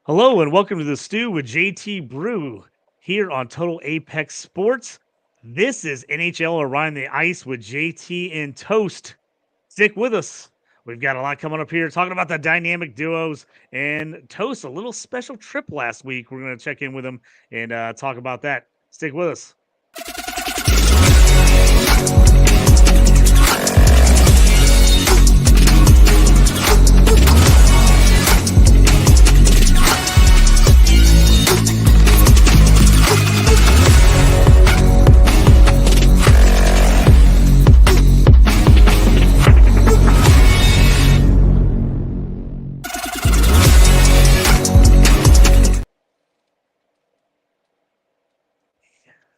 Hello and welcome to the Stew with JT Brew here on Total Apex Sports. This is NHL Around the Ice with JT and Toast. Stick with us. We've got a lot coming up here talking about the dynamic duos and Toast, a little special trip last week. We're going to check in with him and talk about that. Stick with us.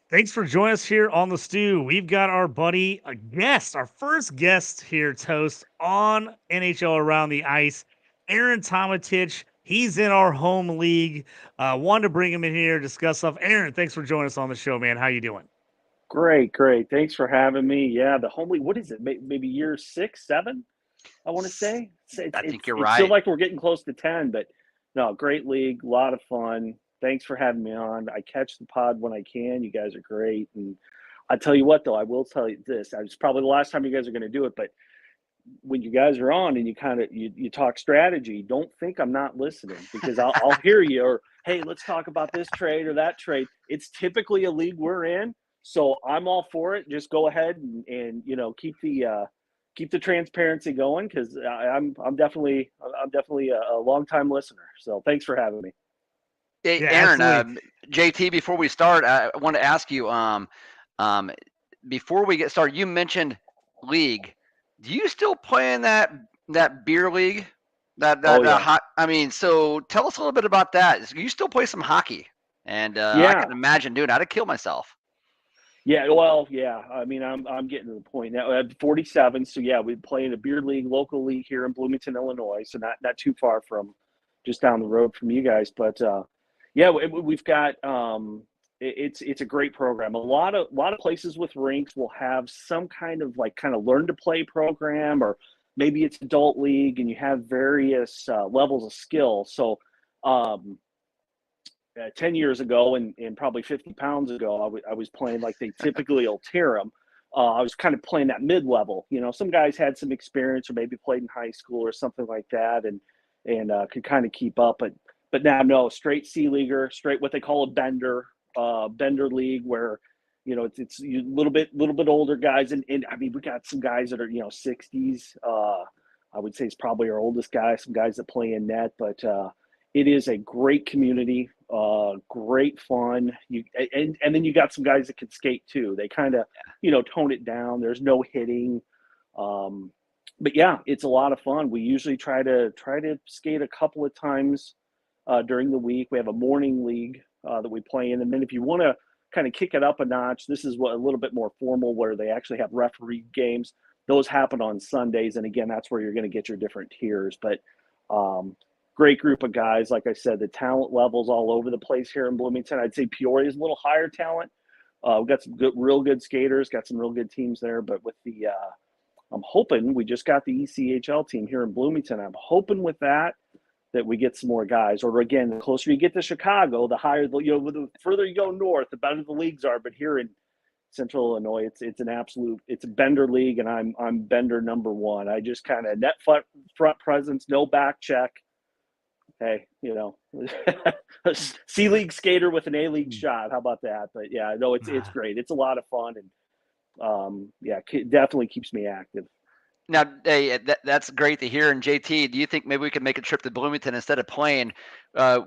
Thanks for joining us here on the Stew. We've got our buddy, a guest, our first guest here, Toast, on NHL Around the Ice, Aaron Tomatich. He's in our home league. Wanted to bring him in here, discuss stuff. Aaron, thanks for joining us on the show, man. How you doing? Great, great. Thanks for having me. Yeah, the homely, what is it? Maybe year 6, 7, I want to say. I think you're It's still right. like we're getting close to 10, but no, great league, a lot of fun. Thanks for having me on. I catch the pod when I can. You guys are great. And I tell you what, though, I will tell you this. It's probably the last time you guys are going to do it, but when you guys are on and you talk strategy, don't think I'm not listening because I'll hear you or, hey, let's talk about this trade or that trade. It's typically a league we're in. So I'm all for it. Just go ahead and keep the transparency going because I'm definitely a long time listener. So thanks for having me. Hey, Yeah, Aaron, absolutely. JT, before we start, I want to ask you, um, before we get started, you mentioned league. Do you still play in that beer league? Oh yeah, I mean, so tell us a little bit about that. You still play some hockey, and I yeah, can imagine, dude, I'd kill myself. yeah. Well, yeah. I mean, I'm getting to the point now. I'm 47, so yeah, we play in a beer league, local league here in Bloomington, Illinois. So not too far from, just down the road from you guys. But yeah, we've got it's a great program. A lot of places with rinks will have some kind of learn to play program, or maybe it's adult league, and you have various levels of skill. So. Um, 10 years ago and probably 50 pounds ago, I was playing like they typically will tear them. I was kind of playing that mid level. You know, some guys had some experience or maybe played in high school or something like that, and could kind of keep up. But now no, straight C leaguer, straight what they call a bender league, where it's a little bit older guys, and I mean we got some guys that are 60s. I would say it's probably our oldest guy. Some guys that play in net, but it is a great community, great fun. And then you got some guys that can skate too. They kind of tone it down. There's no hitting, um, but yeah, it's a lot of fun. We usually try to skate a couple of times during the week. We have a morning league that we play in, and then if you want to kind of kick it up a notch, this is what a little bit more formal, where they actually have referee games. Those happen on Sundays, and again, that's where you're going to get your different tiers. But um, great group of guys. Like I said, the talent levels all over the place here in Bloomington. I'd say Peoria is a little higher talent. We've got some real good skaters, got some real good teams there. But with I'm hoping we just got the ECHL team here in Bloomington. I'm hoping with that we get some more guys. Or again, the closer you get to Chicago, the higher the further you go north, the better the leagues are. But here in Central Illinois, it's a bender league, and I'm bender number one. I just kind of net front presence, no back check. Hey, C League skater with an A League shot. How about that? But yeah, no, it's great. It's a lot of fun, and yeah, definitely keeps me active. Now, hey, that's great to hear. And JT, do you think maybe we could make a trip to Bloomington instead of playing?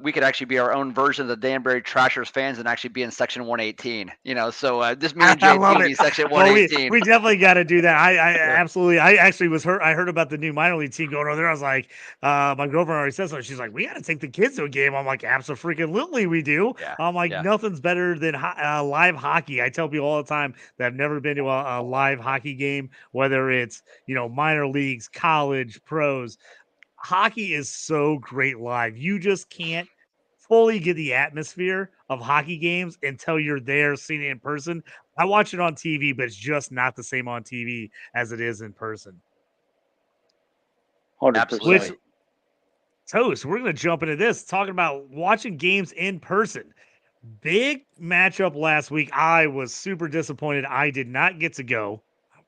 We could actually be our own version of the Danbury Trashers fans and actually be in Section 118. So just me and I love JT it. be Section Well, we 118. we definitely got to do that. I Sure. absolutely. I actually was hurt. I heard about the new minor league team going over there. I was like, my girlfriend already said so. She's like, we got to take the kids to a game. I'm like, absolutely, we do. Yeah, I'm like, yeah. nothing's better than live hockey. I tell people all the time that I've never been to a live hockey game, whether it's minor leagues, college, pros. Hockey is so great live. You just can't fully get the atmosphere of hockey games until you're there seeing it in person. I watch it on TV, but it's just not the same on TV as it is in person. 100%. Which Absolutely. Toast, we're going to jump into this, talking about watching games in person. Big matchup last week. I was super disappointed I did not get to go.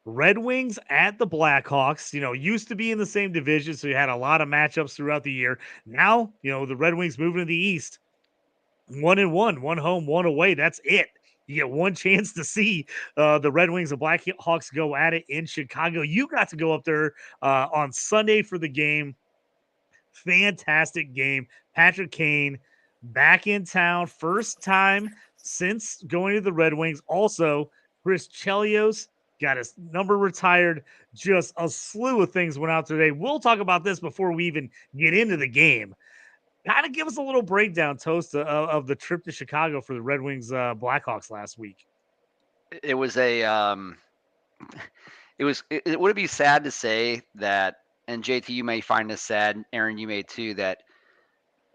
Red Wings at the Blackhawks, used to be in the same division, so you had a lot of matchups throughout the year. Now, the Red Wings moving to the East, 1-1, one home, one away. That's it. You get one chance to see the Red Wings and Blackhawks go at it in Chicago. You got to go up there on Sunday for the game. Fantastic game. Patrick Kane back in town, first time since going to the Red Wings. Also, Chris Chelios got his number retired. Just a slew of things went out today. We'll talk about this before we even get into the game. Kind of give us a little breakdown, Toast, of the trip to Chicago for the Red Wings Blackhawks last week. It was it would be sad to say that, and JT, you may find this sad, Aaron, you may too, that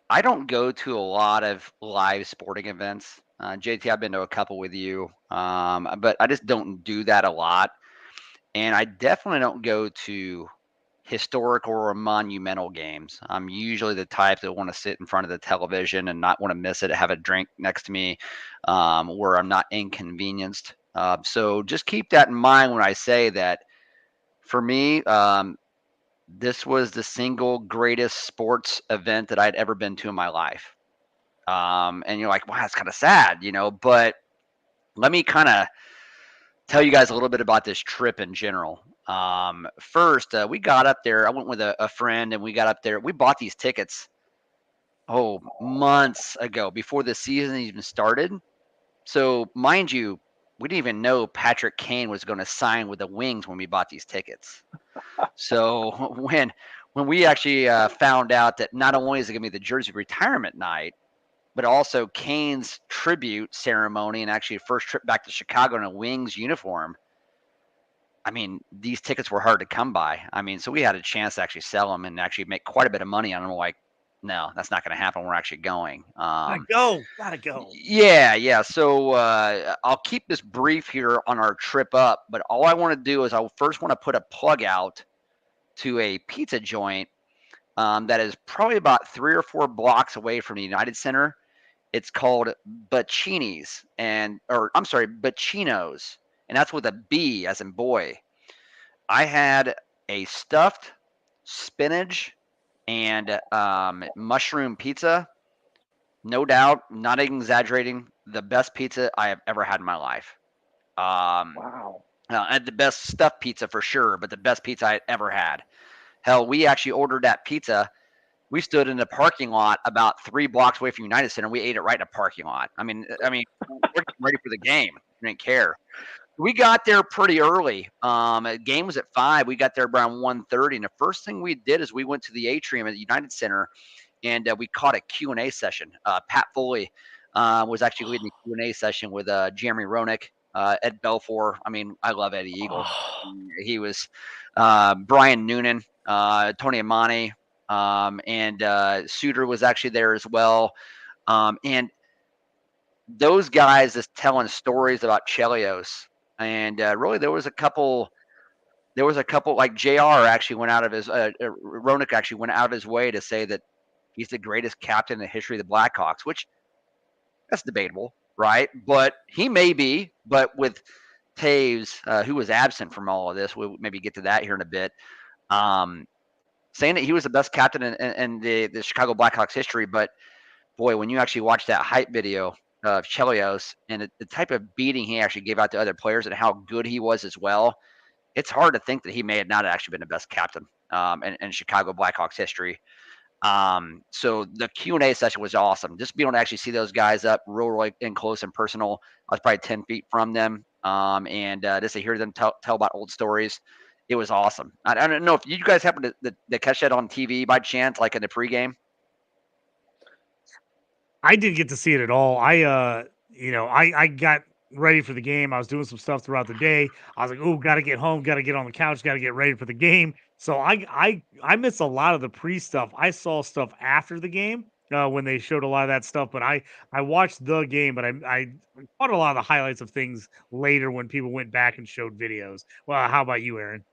I don't go to a lot of live sporting events. JT, I've been to a couple with you, but I just don't do that a lot. And I definitely don't go to historical or monumental games. I'm usually the type that want to sit in front of the television and not want to miss it, have a drink next to me, where I'm not inconvenienced. So just keep that in mind when I say that. For me, this was the single greatest sports event that I'd ever been to in my life. And you're like, wow, that's kind of sad, but let me kind of tell you guys a little bit about this trip in general. First, we got up there. I went with a friend, and we got up there. We bought these tickets, months ago before the season even started. So, mind you, we didn't even know Patrick Kane was going to sign with the Wings when we bought these tickets. So when we actually found out that not only is it going to be the jersey retirement night, but also Kane's tribute ceremony and actually first trip back to Chicago in a Wings uniform, I mean, these tickets were hard to come by. I mean, so we had a chance to actually sell them and actually make quite a bit of money on them. Like, no, that's not going to happen. We're actually going. Gotta go. Yeah. So I'll keep this brief here on our trip up, but all I want to do is I first want to put a plug out to a pizza joint that is probably about 3 or 4 blocks away from the United Center. It's called Bacchini's Bacchino's, and that's with a B as in boy. I had a stuffed spinach and mushroom pizza. No doubt, not exaggerating, the best pizza I have ever had in my life. Wow. I had the best stuffed pizza for sure, but the best pizza I ever had. Hell, we actually ordered that pizza. We stood in the parking lot about 3 blocks away from United Center. We ate it right in the parking lot. I mean, we're getting ready for the game. We didn't care. We got there pretty early. The game was at 5. We got there around 1:30. And the first thing we did is we went to the atrium at the United Center, and we caught a Q&A session. Pat Foley was actually leading the Q&A session with Jeremy Roenick, Ed Belfour. I mean, I love Eddie Eagle. He was Brian Noonan, Tony Amani, and Suter was actually there as well. And those guys is telling stories about Chelios. And really, there was a couple like JR actually went out of his Roenick actually went out of his way to say that he's the greatest captain in the history of the Blackhawks, which that's debatable, right? But he may be. But with Taves, who was absent from all of this, we'll maybe get to that here in a bit. Saying that he was the best captain in the Chicago Blackhawks history. But boy, when you actually watch that hype video of Chelios and the type of beating he actually gave out to other players and how good he was as well, it's hard to think that he may have not actually been the best captain in Chicago Blackhawks history. So the Q&A session was awesome. Just being able to actually see those guys up real in close and personal. I was probably 10 feet from them. And just to hear them tell about old stories, it was awesome. I don't know if you guys happen to catch that on TV by chance, like in the pregame. I didn't get to see it at all. I got ready for the game. I was doing some stuff throughout the day. I was like, "Oh, got to get home, got to get on the couch, got to get ready for the game." So I missed a lot of the pre stuff. I saw stuff after the game when they showed a lot of that stuff. But I watched the game, but I caught a lot of the highlights of things later when people went back and showed videos. Well, how about you, Aaron?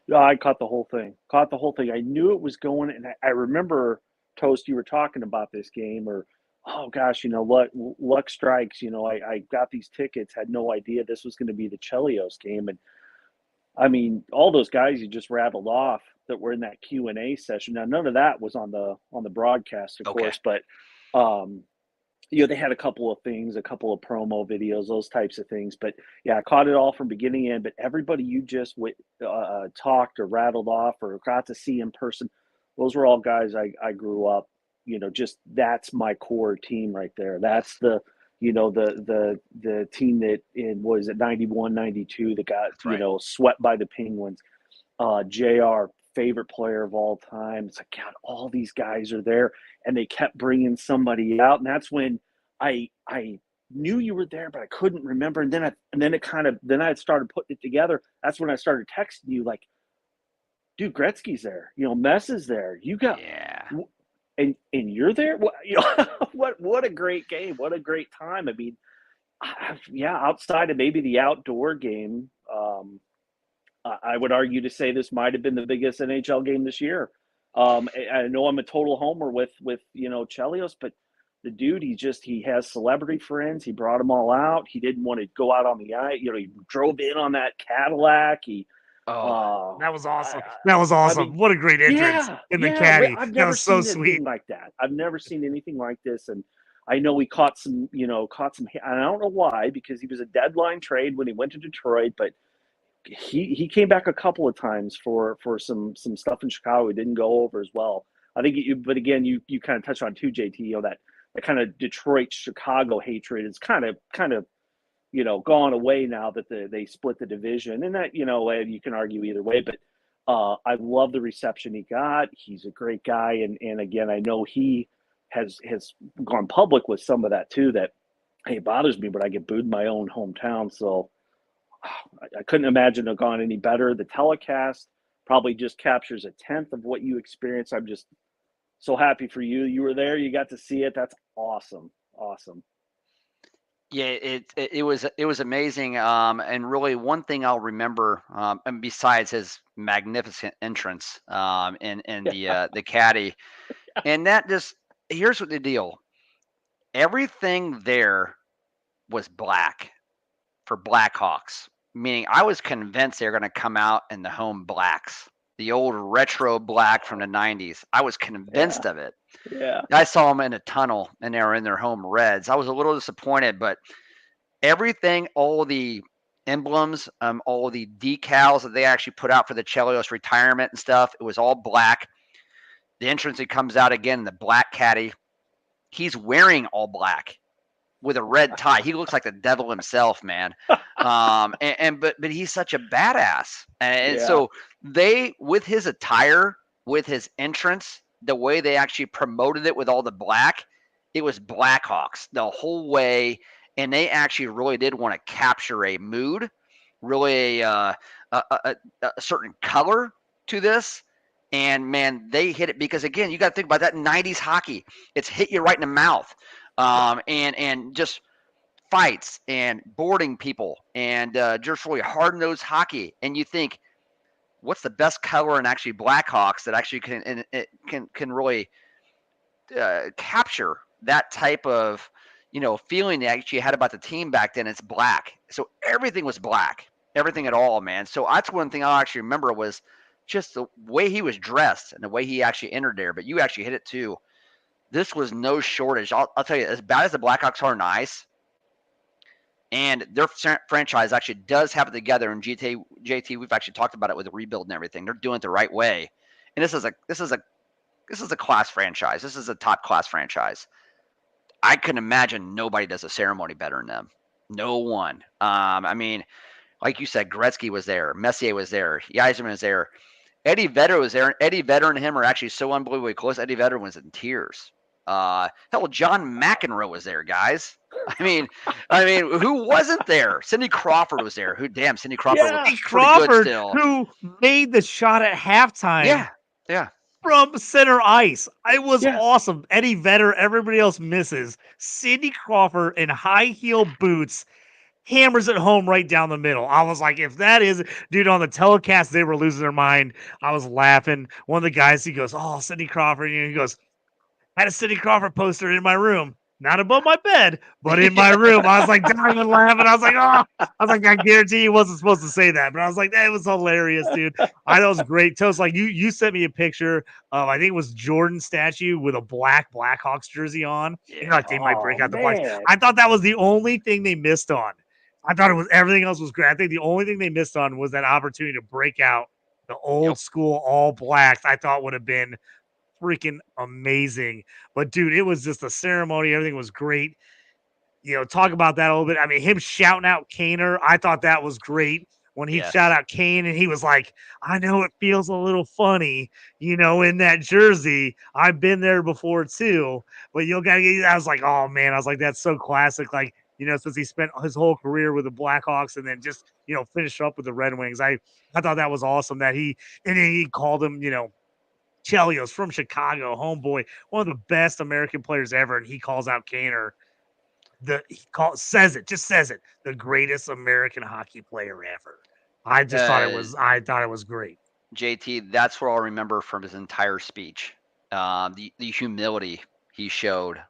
Yeah, I caught the whole thing. I knew it was going, and I remember Toast, you were talking about this game, or oh gosh, luck strikes. I got these tickets, had no idea this was going to be the Chelios game, and I mean, all those guys you just rattled off that were in that Q&A session. Now, none of that was on the broadcast, of course, but they had a couple of things, a couple of promo videos, those types of things. But yeah, I caught it all from beginning to end. But everybody you just talked or rattled off or got to see in person, those were all guys I grew up. Just that's my core team right there. That's the team that was at 91, 92 that got swept by the Penguins. JR, favorite player of all time. It's like, God, all these guys are there, and they kept bringing somebody out, and that's when I knew you were there, but I couldn't remember. And then I started putting it together. That's when I started texting you like, dude, Gretzky's there. Mess is there. You got and you're there. What a great game. What a great time. I mean, outside of maybe the outdoor game, I would argue to say this might have been the biggest NHL game this year. I know I'm a total homer with Chelios, but the dude, he has celebrity friends. He brought them all out. He didn't want to go out on the ice. He drove in on that Cadillac. That was awesome. I mean, what a great entrance in the caddy. I've That never was so seen sweet. anything like that. I've never seen anything like this. And I know he caught some, and I don't know why, because he was a deadline trade when he went to Detroit, but he came back a couple of times for some stuff in Chicago. He didn't go over as well. I think, but again, you kind of touched on too, JT, that kind of Detroit Chicago hatred is kind of gone away now that they split the division, and that you can argue either way. But I love the reception he got. He's a great guy, and again, I know he has gone public with some of that too. That, hey, it bothers me, but I get booed in my own hometown, so. I couldn't imagine it gone any better. The telecast probably just captures a tenth of what you experienced. I'm just so happy for you. You were there. You got to see it. That's awesome. Awesome. Yeah, it was amazing. And really, one thing I'll remember, and besides his magnificent entrance, in the caddy, and that just here's what the deal. Everything there was black for Blackhawks. Meaning, I was convinced they were going to come out in the home blacks, the old retro black from the 90s. I was convinced of it. Yeah. I saw them in a tunnel, and they were in their home reds. I was a little disappointed, but everything, all the emblems, all the decals that they actually put out for the Chelios retirement and stuff, it was all black. The entrance, he comes out again, the black caddy. He's wearing all black with a red tie. He looks like the devil himself, man. But he's such a badass. And so they, with his attire, with his entrance, the way they actually promoted it with all the black, it was Blackhawks the whole way. And they actually really did want to capture a mood, really a certain color to this. And man, they hit it because, again, you got to think about that 90s hockey. It's hit you right in the mouth. And just fights and boarding people and just really hard-nosed hockey. And you think, what's the best color in actually Blackhawks that actually can really capture that type of feeling they actually had about the team back then? It's black. So everything was black, everything at all, man. So that's one thing I actually remember was just the way he was dressed and the way he actually entered there. But you actually hit it too. This was no shortage. I'll tell you, as bad as the Blackhawks are on ice, and their franchise actually does have it together. And JT, we've actually talked about it with the rebuild and everything. They're doing it the right way. And this is a class franchise. This is a top class franchise. I can imagine nobody does a ceremony better than them. No one. I mean, like you said, Gretzky was there, Messier was there, Yzerman was there, Eddie Vedder was there. And Eddie Vedder and him are actually so unbelievably close. Eddie Vedder was in tears. Hell, John McEnroe was there, guys. I mean, who wasn't there? Cindy Crawford was there. Cindy Crawford was pretty good still. Who made the shot at halftime? Yeah. From center ice. It was awesome. Eddie Vedder, everybody else misses. Cindy Crawford in high heel boots hammers it home right down the middle. I was like, if that is, dude, on the telecast, they were losing their mind. I was laughing. One of the guys, he goes, oh, Cindy Crawford. And he goes, I had a Sidney Crawford poster in my room. Not above my bed, but in my room. I was like dying and laughing. I was like, oh, I was like, I guarantee he wasn't supposed to say that. But I was like, that was hilarious, dude. I thought it was great. Toast, like you sent me a picture of, I think it was Jordan statue with a black Blackhawks jersey on. Yeah. You know, like they might break out the Blacks. Man. I thought that was the only thing they missed on. I thought it was everything else was great. I think the only thing they missed on was that opportunity to break out the old school all blacks. I thought would have been freaking amazing. But dude, it was just a ceremony. Everything was great. You know, talk about that a little bit. I mean, him shouting out Kaner, I thought that was great when he shouted out Kane and he was like, I know it feels a little funny, you know, in that jersey. I've been there before too. But you'll gotta get, I was like, oh man, I was like, that's so classic. Like, you know, since he spent his whole career with the Blackhawks and then just, you know, finished up with the Red Wings. I thought that was awesome that he called him, you know, Chelios from Chicago, homeboy, one of the best American players ever, and he calls out Kaner. Says it, the greatest American hockey player ever. I just thought it was great. JT, that's what I'll remember from his entire speech. The humility he showed.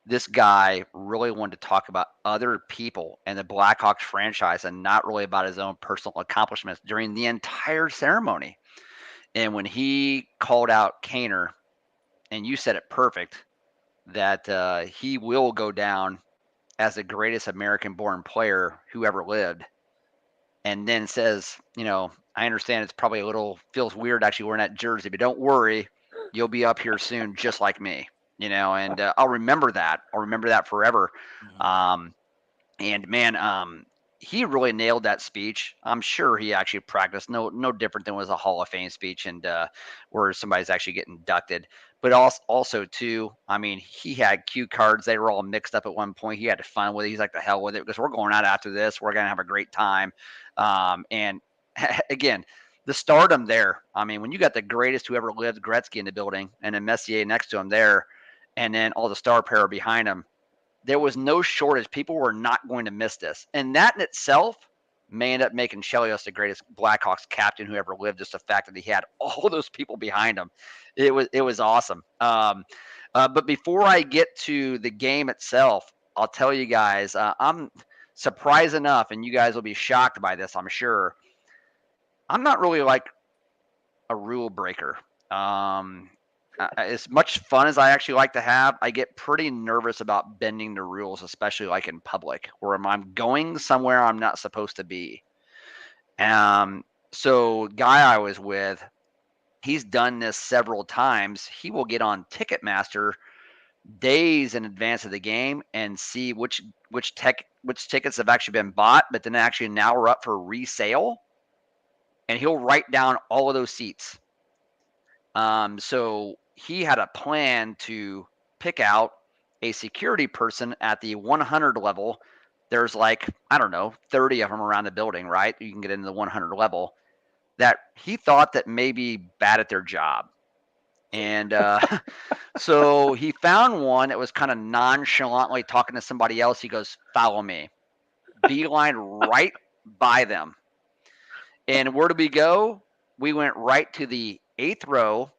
This guy really wanted to talk about other people and the Blackhawks franchise and not really about his own personal accomplishments during the entire ceremony. And when he called out Kaner, and you said it perfect, that he will go down as the greatest American-born player who ever lived, and then says, you know, I understand it's probably feels weird actually wearing that jersey, but don't worry, you'll be up here soon just like me, you know, and I'll remember that. I'll remember that forever. Mm-hmm. And man, he really nailed that speech. I'm sure he actually practiced no different than was a Hall of Fame speech and where somebody's actually getting inducted. But also too, I mean, he had cue cards. They were all mixed up at one point. He had fun with it. He's like, the hell with it, because we're going out after this. We're gonna have a great time. And again, the stardom there. I mean, when you got the greatest who ever lived, Gretzky, in the building, and then Messier next to him there, and then all the star power behind him, there was no shortage. People were not going to miss this. And that in itself may end up making Chelios the greatest Blackhawks captain who ever lived. Just the fact that he had all those people behind him. It was awesome. But before I get to the game itself, I'll tell you guys, I'm surprised enough, and you guys will be shocked by this, I'm sure. I'm not really like a rule breaker. As much fun as I actually like to have, I get pretty nervous about bending the rules, especially like in public, where I'm going somewhere I'm not supposed to be. So guy I was with, he's done this several times. He will get on Ticketmaster days in advance of the game and see which tickets have actually been bought, but then actually now we're up for resale, and he'll write down all of those seats. So he had a plan to pick out a security person at the 100 level. There's like, I don't know, 30 of them around the building, right? You can get into the 100 level, that he thought that maybe bad at their job. And so he found one that was kind of nonchalantly talking to somebody else. He goes, follow me. Beeline right by them. And where did we go? We went right to the 8th row,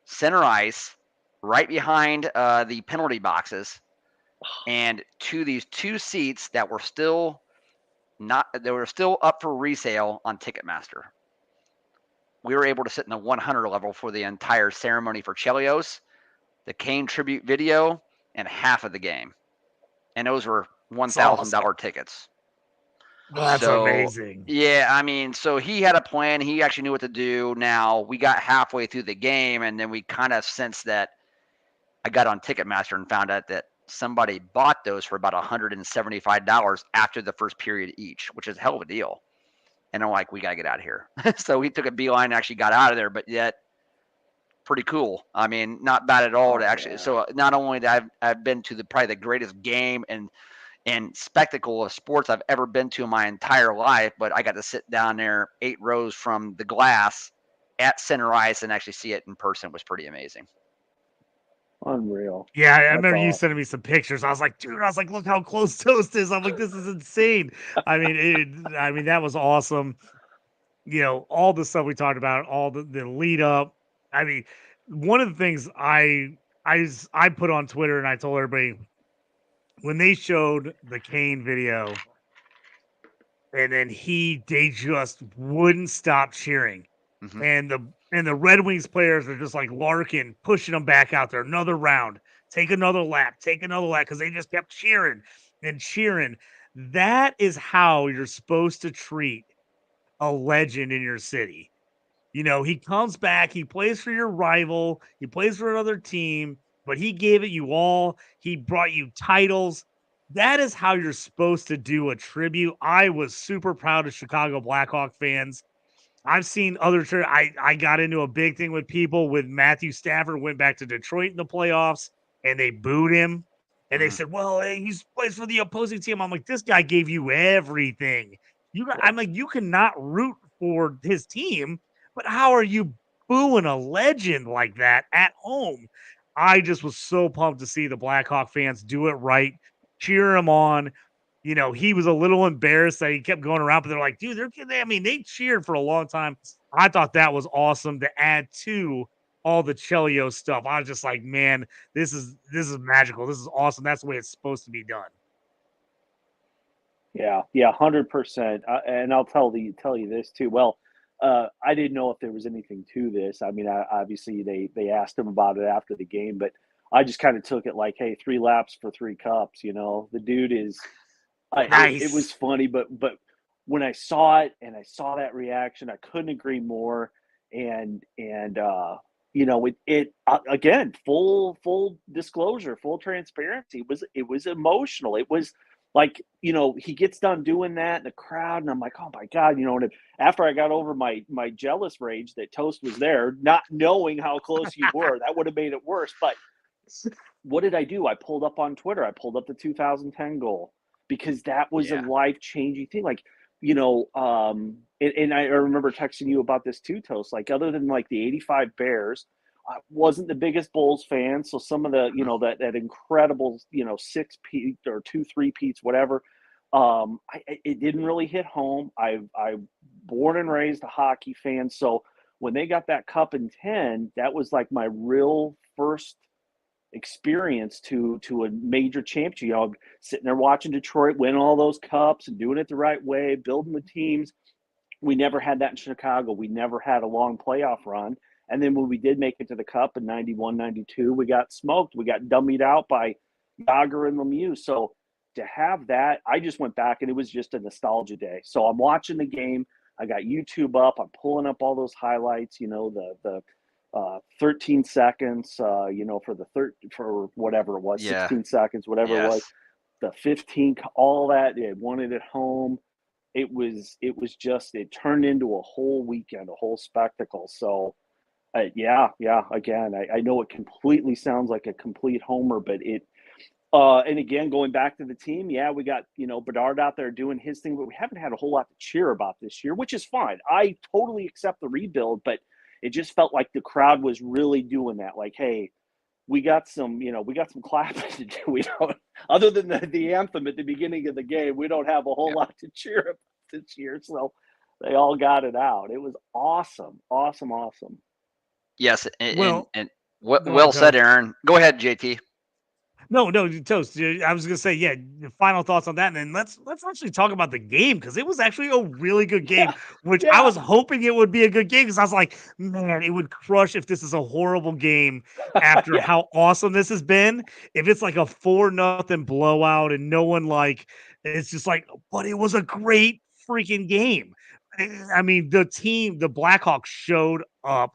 center ice, right behind the penalty boxes, and to these two seats that were still up for resale on Ticketmaster. We were able to sit in the 100 level for the entire ceremony for Chelios, the Kane tribute video, and half of the game. And those were $1,000 tickets. That's amazing. Yeah, I mean, so he had a plan. He actually knew what to do. Now, we got halfway through the game, and then we kind of sensed that I got on Ticketmaster and found out that somebody bought those for about $175 after the first period each, which is a hell of a deal. And I'm like, we got to get out of here. So he took a beeline and actually got out of there, but yet pretty cool. I mean, not bad at all. So not only that I've been to probably the greatest game and spectacle of sports I've ever been to in my entire life, but I got to sit down there 8 rows from the glass at center ice and actually see it in person. It was pretty amazing. Unreal. Yeah, I remember you sending me some pictures. I was like, dude, look how close Toast is. I'm like, this is insane. I mean, that was awesome. You know, all the stuff we talked about, all the lead up. I mean, one of the things I I put on Twitter and I told everybody when they showed the Kane video and then they just wouldn't stop cheering. Mhm. And the Red Wings players are just like Larkin pushing them back out there. Another round, take another lap, because they just kept cheering and cheering. That is how you're supposed to treat a legend in your city. You know, he comes back, he plays for your rival, he plays for another team, but he gave it you all. He brought you titles. That is how you're supposed to do a tribute. I was super proud of Chicago Blackhawk fans. I've seen other I got into a big thing with people with Matthew Stafford went back to Detroit in the playoffs and they booed him. And they said, well, hey, he plays for the opposing team. I'm like, this guy gave you everything. I'm like, you cannot root for his team, but how are you booing a legend like that at home? I just was so pumped to see the Blackhawk fans do it right, cheer him on. You know, he was a little embarrassed that he kept going around, but they're like, dude, they cheered for a long time. I thought that was awesome to add to all the Chelio stuff. I was just like, man, this is magical. This is awesome. That's the way it's supposed to be done. Yeah, 100%. And I'll tell you this too. Well, I didn't know if there was anything to this. I mean, obviously they asked him about it after the game, but I just kind of took it like, hey, 3 laps for 3 cups. You know, the dude is. It was Nice. funny, but when I saw it and I saw that reaction, I couldn't agree more. And you know, it again, full disclosure, full transparency. It was emotional. It was like, you know, he gets done doing that in the crowd, and I'm like, oh my God, you know. And after I got over my jealous rage that Toast was there, not knowing how close you were, that would have made it worse. But what did I do? I pulled up on Twitter. I pulled up the 2010 goal because that was a life-changing thing. Like, you know, and I remember texting you about this too, Toast. Like, other than like the 85 Bears, I wasn't the biggest Bulls fan. So some of the, you know, that incredible, you know, 6-peat or 2-3-peats, whatever, it didn't really hit home. I born and raised a hockey fan. So when they got that cup in 10, that was like my real first experience to a major championship. You know, sitting there watching Detroit win all those cups and doing it the right way, building the teams. We never had that in Chicago. We never had a long playoff run. And then when we did make it to the cup in 91, 92, we got smoked. We got dummied out by Yager and Lemieux. So to have that, I just went back and it was just a nostalgia day. So I'm watching the game. I got YouTube up. I'm pulling up all those highlights, you know, the 13 seconds, you know, for whatever it was, 16 seconds, whatever it was, the 15, all that. They wanted it home. It turned into a whole weekend, a whole spectacle. So, yeah. Again, I know it completely sounds like a complete homer, but and again, going back to the team, yeah, we got, you know, Bedard out there doing his thing, but we haven't had a whole lot to cheer about this year, which is fine. I totally accept the rebuild, but it just felt like the crowd was really doing that. Like, hey, we got some clapping to do. We don't, other than the anthem at the beginning of the game, we don't have a whole lot to cheer about this year. So they all got it out. It was awesome. Yes, Well, and go ahead, well said, Toast. Aaron. Go ahead, JT. No, Toast. I was gonna say, yeah. Final thoughts on that, and then let's actually talk about the game because it was actually a really good game. Which I was hoping it would be a good game because I was like, man, it would crush if this is a horrible game after how awesome this has been. If it's like a 4-0 blowout and no one like, it's just like, but it was a great freaking game. I mean, the Blackhawks showed up.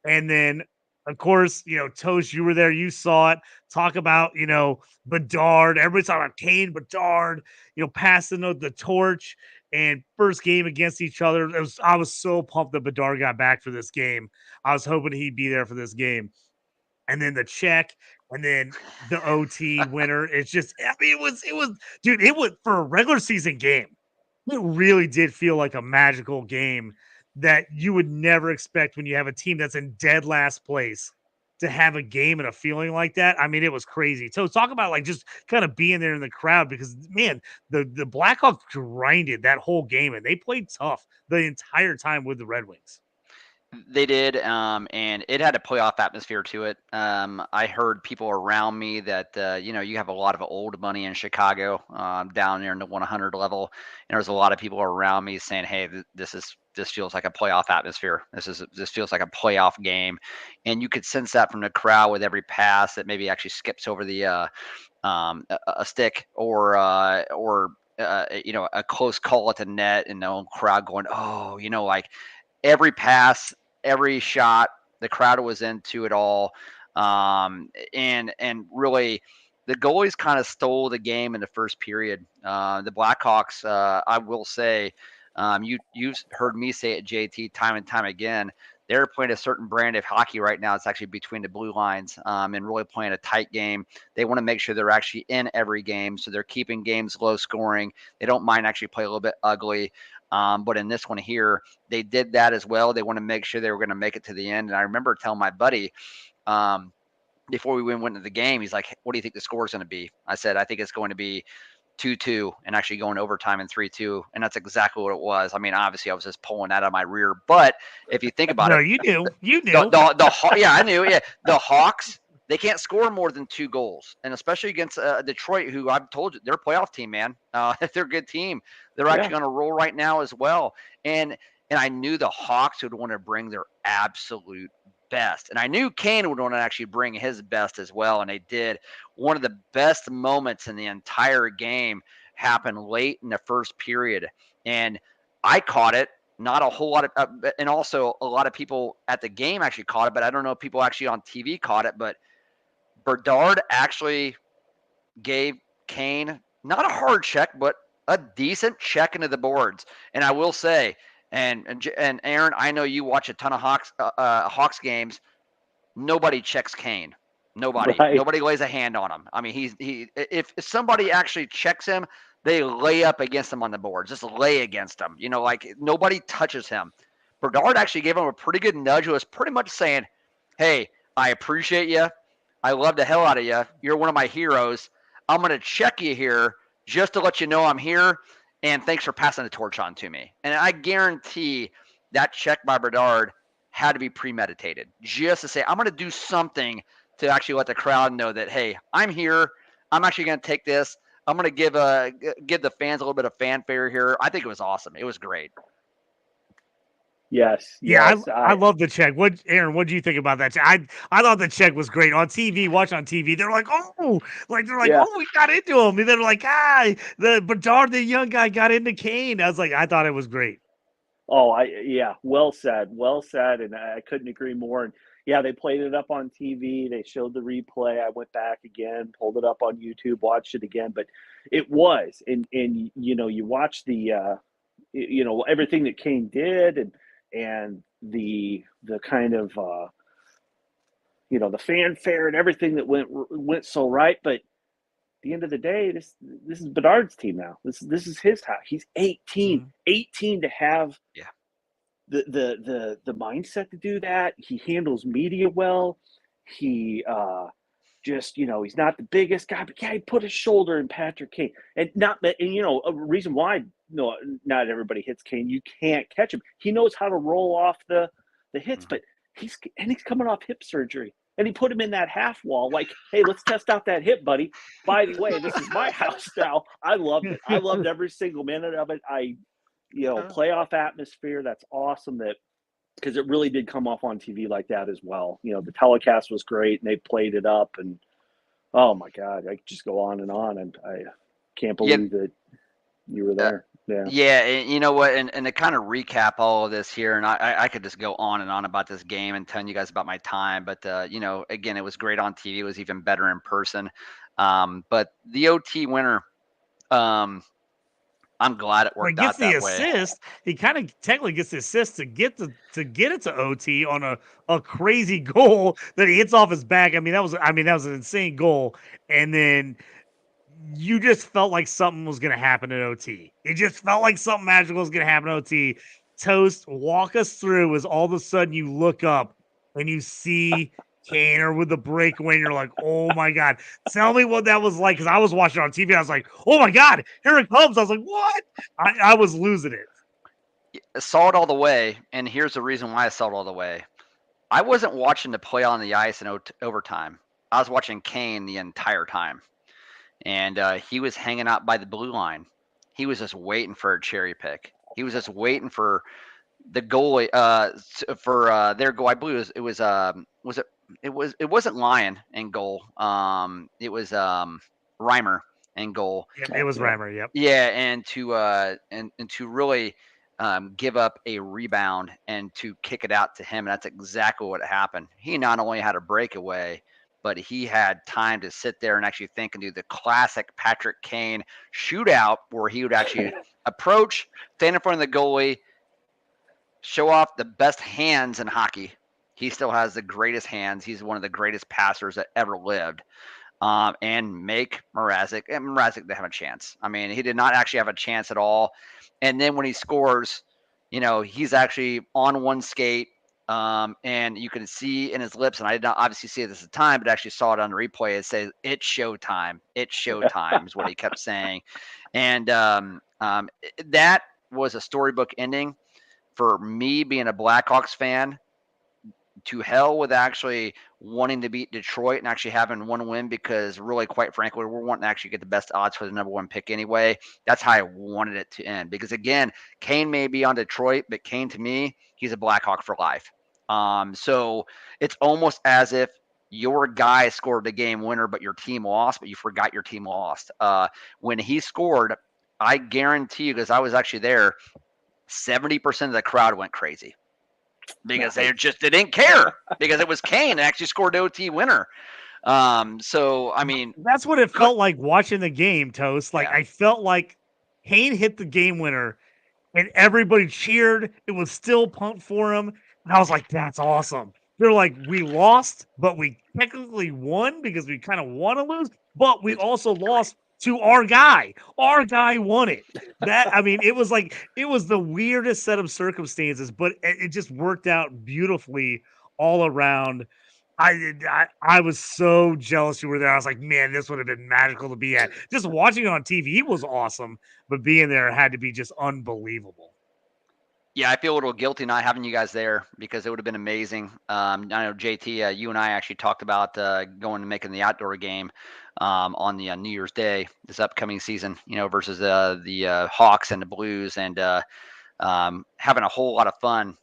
And then, of course, you know, Toast, you were there, you saw it. Talk about, you know, Bedard. Everybody's talking about Kane, Bedard, you know, passing the torch and first game against each other. I was so pumped that Bedard got back for this game. I was hoping he'd be there for this game. And then the check, and then the OT winner. It's just, I mean, dude, it was for a regular season game. It really did feel like a magical game that you would never expect when you have a team that's in dead last place to have a game and a feeling like that. I mean, it was crazy. So talk about like just kind of being there in the crowd because man, the Blackhawks grinded that whole game and they played tough the entire time with the Red Wings. They did, and it had a playoff atmosphere to it. I heard people around me that you have a lot of old money in Chicago, down there in the 100 level, and there's a lot of people around me saying, "Hey, this feels like a playoff atmosphere. This feels like a playoff game," and you could sense that from the crowd with every pass that maybe actually skips over the a stick or a close call at the net, and the whole crowd going, "Oh," like every pass, every shot, the crowd was into it all. And really, the goalies kind of stole the game in the first period. The Blackhawks, I will say, you've heard me say it, JT, time and time again. They're playing a certain brand of hockey right now. It's actually between the blue lines, and really playing a tight game. They want to make sure they're actually in every game, so they're keeping games low scoring. They don't mind actually play a little bit ugly. But in this one here, they did that as well. They want to make sure they were going to make it to the end. And I remember telling my buddy, before we went into the game, he's like, "What do you think the score is going to be?" I said, "I think it's going to be 2-2 and actually going overtime in 3-2." And that's exactly what it was. I mean, obviously I was just pulling that out of my rear, but if you think about No, it, you knew. yeah, I knew. Yeah. The Hawks, they can't score more than 2 goals. And especially against Detroit, who I've told you, they're a playoff team, man. They're a good team. They're actually on a roll right now as well. And I knew the Hawks would want to bring their absolute best. And I knew Kane would want to actually bring his best as well. And they did. One of the best moments in the entire game happened late in the first period. And I caught it. Not a whole lot of, and also a lot of people at the game actually caught it, but I don't know if people actually on TV caught it. But Bedard actually gave Kane not a hard check, but a decent check into the boards. And I will say, and Aaron, I know you watch a ton of Hawks games. Nobody checks Kane. Nobody. Right. Nobody lays a hand on him. I mean, if somebody actually checks him, they lay up against him on the boards. Just lay against him. Like nobody touches him. Bedard actually gave him a pretty good nudge. It was pretty much saying, "Hey, I appreciate you. I love the hell out of you. You're one of my heroes. I'm going to check you here just to let you know I'm here. And thanks for passing the torch on to me." And I guarantee that check by Bedard had to be premeditated, just to say, I'm going to do something to actually let the crowd know that, hey, I'm here. I'm actually going to take this. I'm going to give the fans a little bit of fanfare here. I think it was awesome. It was great. Yes. Yeah, I love the check. Aaron, what do you think about that? I thought the check was great on TV. Watch on TV. They're like, oh, we got into him, and they're like, the Bedard, the young guy, got into Kane. I thought it was great. Oh, well said, and I couldn't agree more. And yeah, they played it up on TV. They showed the replay. I went back again, pulled it up on YouTube, watched it again. But it was, and you watch the, everything that Kane did, and the kind of, the fanfare and everything that went so right. But at the end of the day, this is Bedard's team now. This is his house. He's 18, Mhm. 18 to have the mindset to do that. He handles media well. He just he's not the biggest guy, but he put his shoulder in Patrick Kane, and a reason why not everybody hits Kane. You can't catch him. He knows how to roll off the hits, but he's coming off hip surgery. And he put him in that half wall, like, hey, let's test out that hip, buddy. By the way, this is my house now. I loved it. I loved every single minute of it. Playoff atmosphere. That's awesome. Because it really did come off on TV like that as well. The telecast was great, and they played it up. And oh my God, I could just go on, and I can't believe that you were there. Yeah, and you know what? And to kind of recap all of this here, and I could just go on and on about this game and telling you guys about my time, but again, it was great on TV. It was even better in person. But the OT winner, I'm glad it worked out that way. Assist. He kind of technically gets the assist to get it to OT on a crazy goal that he hits off his back. I mean, that was an insane goal, and then you just felt like something was going to happen in OT. It just felt like something magical was going to happen in OT. Toast, walk us through as all of a sudden you look up and you see Kaner with the breakaway, and you're like, oh my God. Tell me what that was like, because I was watching it on TV. I was like, oh my God, here it comes. I was like, what? I was losing it. saw it all the way, and here's the reason why I saw it all the way. I wasn't watching the play on the ice in overtime. I was watching Kane the entire time, and he was hanging out by the blue line. He was just waiting for a cherry pick. He was just waiting for the goalie for their goal. I believe it wasn't Lyon in goal. It was Reimer in goal. Yep, it was Reimer. Yep. Yeah, and to really give up a rebound and to kick it out to him. And that's exactly what happened. He not only had a breakaway, but he had time to sit there and actually think and do the classic Patrick Kane shootout where he would actually approach, stand in front of the goalie, show off the best hands in hockey. He still has the greatest hands. He's one of the greatest passers that ever lived. And make Mrazek didn't have a chance. I mean, he did not actually have a chance at all. And then when he scores, he's actually on one skate, and you can see in his lips, and I did not obviously see it at the time, but actually saw it on the replay. It says, "It's showtime. It's showtime," is what he kept saying. And that was a storybook ending for me being a Blackhawks fan. To hell with actually wanting to beat Detroit and actually having one win, because really, quite frankly, we're wanting to actually get the best odds for the number one pick anyway. That's how I wanted it to end. Because again, Kane may be on Detroit, but Kane to me, he's a Blackhawk for life. So it's almost as if your guy scored the game winner, but your team lost, but you forgot your team lost. When he scored, I guarantee you, because I was actually there, 70% of the crowd went crazy. Because they didn't care, because it was Kane that actually scored the OT winner. So I mean, that's what it felt like watching the game, Toast. Like, I felt like Kane hit the game winner, and everybody cheered. It was still pumped for him, and I was like, "That's awesome." They're like, "We lost, but we technically won because we kind of want to lose, but we also lost to our guy. Our guy won it." It was the weirdest set of circumstances, but it just worked out beautifully all around. I was so jealous you were there. I was like, man, this would have been magical to be at. Just watching it on TV was awesome, but being there had to be just unbelievable. Yeah, I feel a little guilty not having you guys there, because it would have been amazing. I know, JT, you and I actually talked about going and making the outdoor game on the New Year's Day this upcoming season, versus the Hawks and the Blues, and having a whole lot of fun,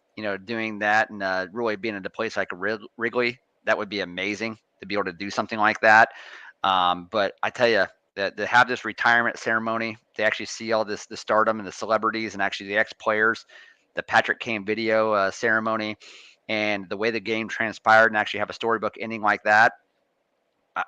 doing that, and really being at a place like Wrigley. That would be amazing to be able to do something like that. But I tell you, that to have this retirement ceremony, to actually see all the stardom and the celebrities and actually the ex-players, the Patrick Kane video ceremony, and the way the game transpired, and actually have a storybook ending like that,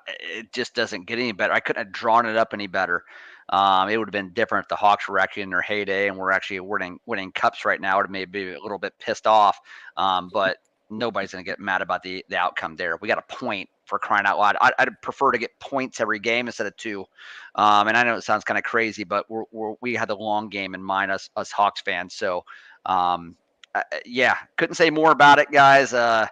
it just doesn't get any better. I couldn't have drawn it up any better. It would have been different if the Hawks were actually in their heyday and we're actually winning cups right now. It would have maybe a little bit pissed off, but nobody's going to get mad about the outcome there. We got a point, for crying out loud. I'd prefer to get points every game instead of two. And I know it sounds kind of crazy, but we had the long game in mind, us Hawks fans. So, yeah, couldn't say more about it, guys. The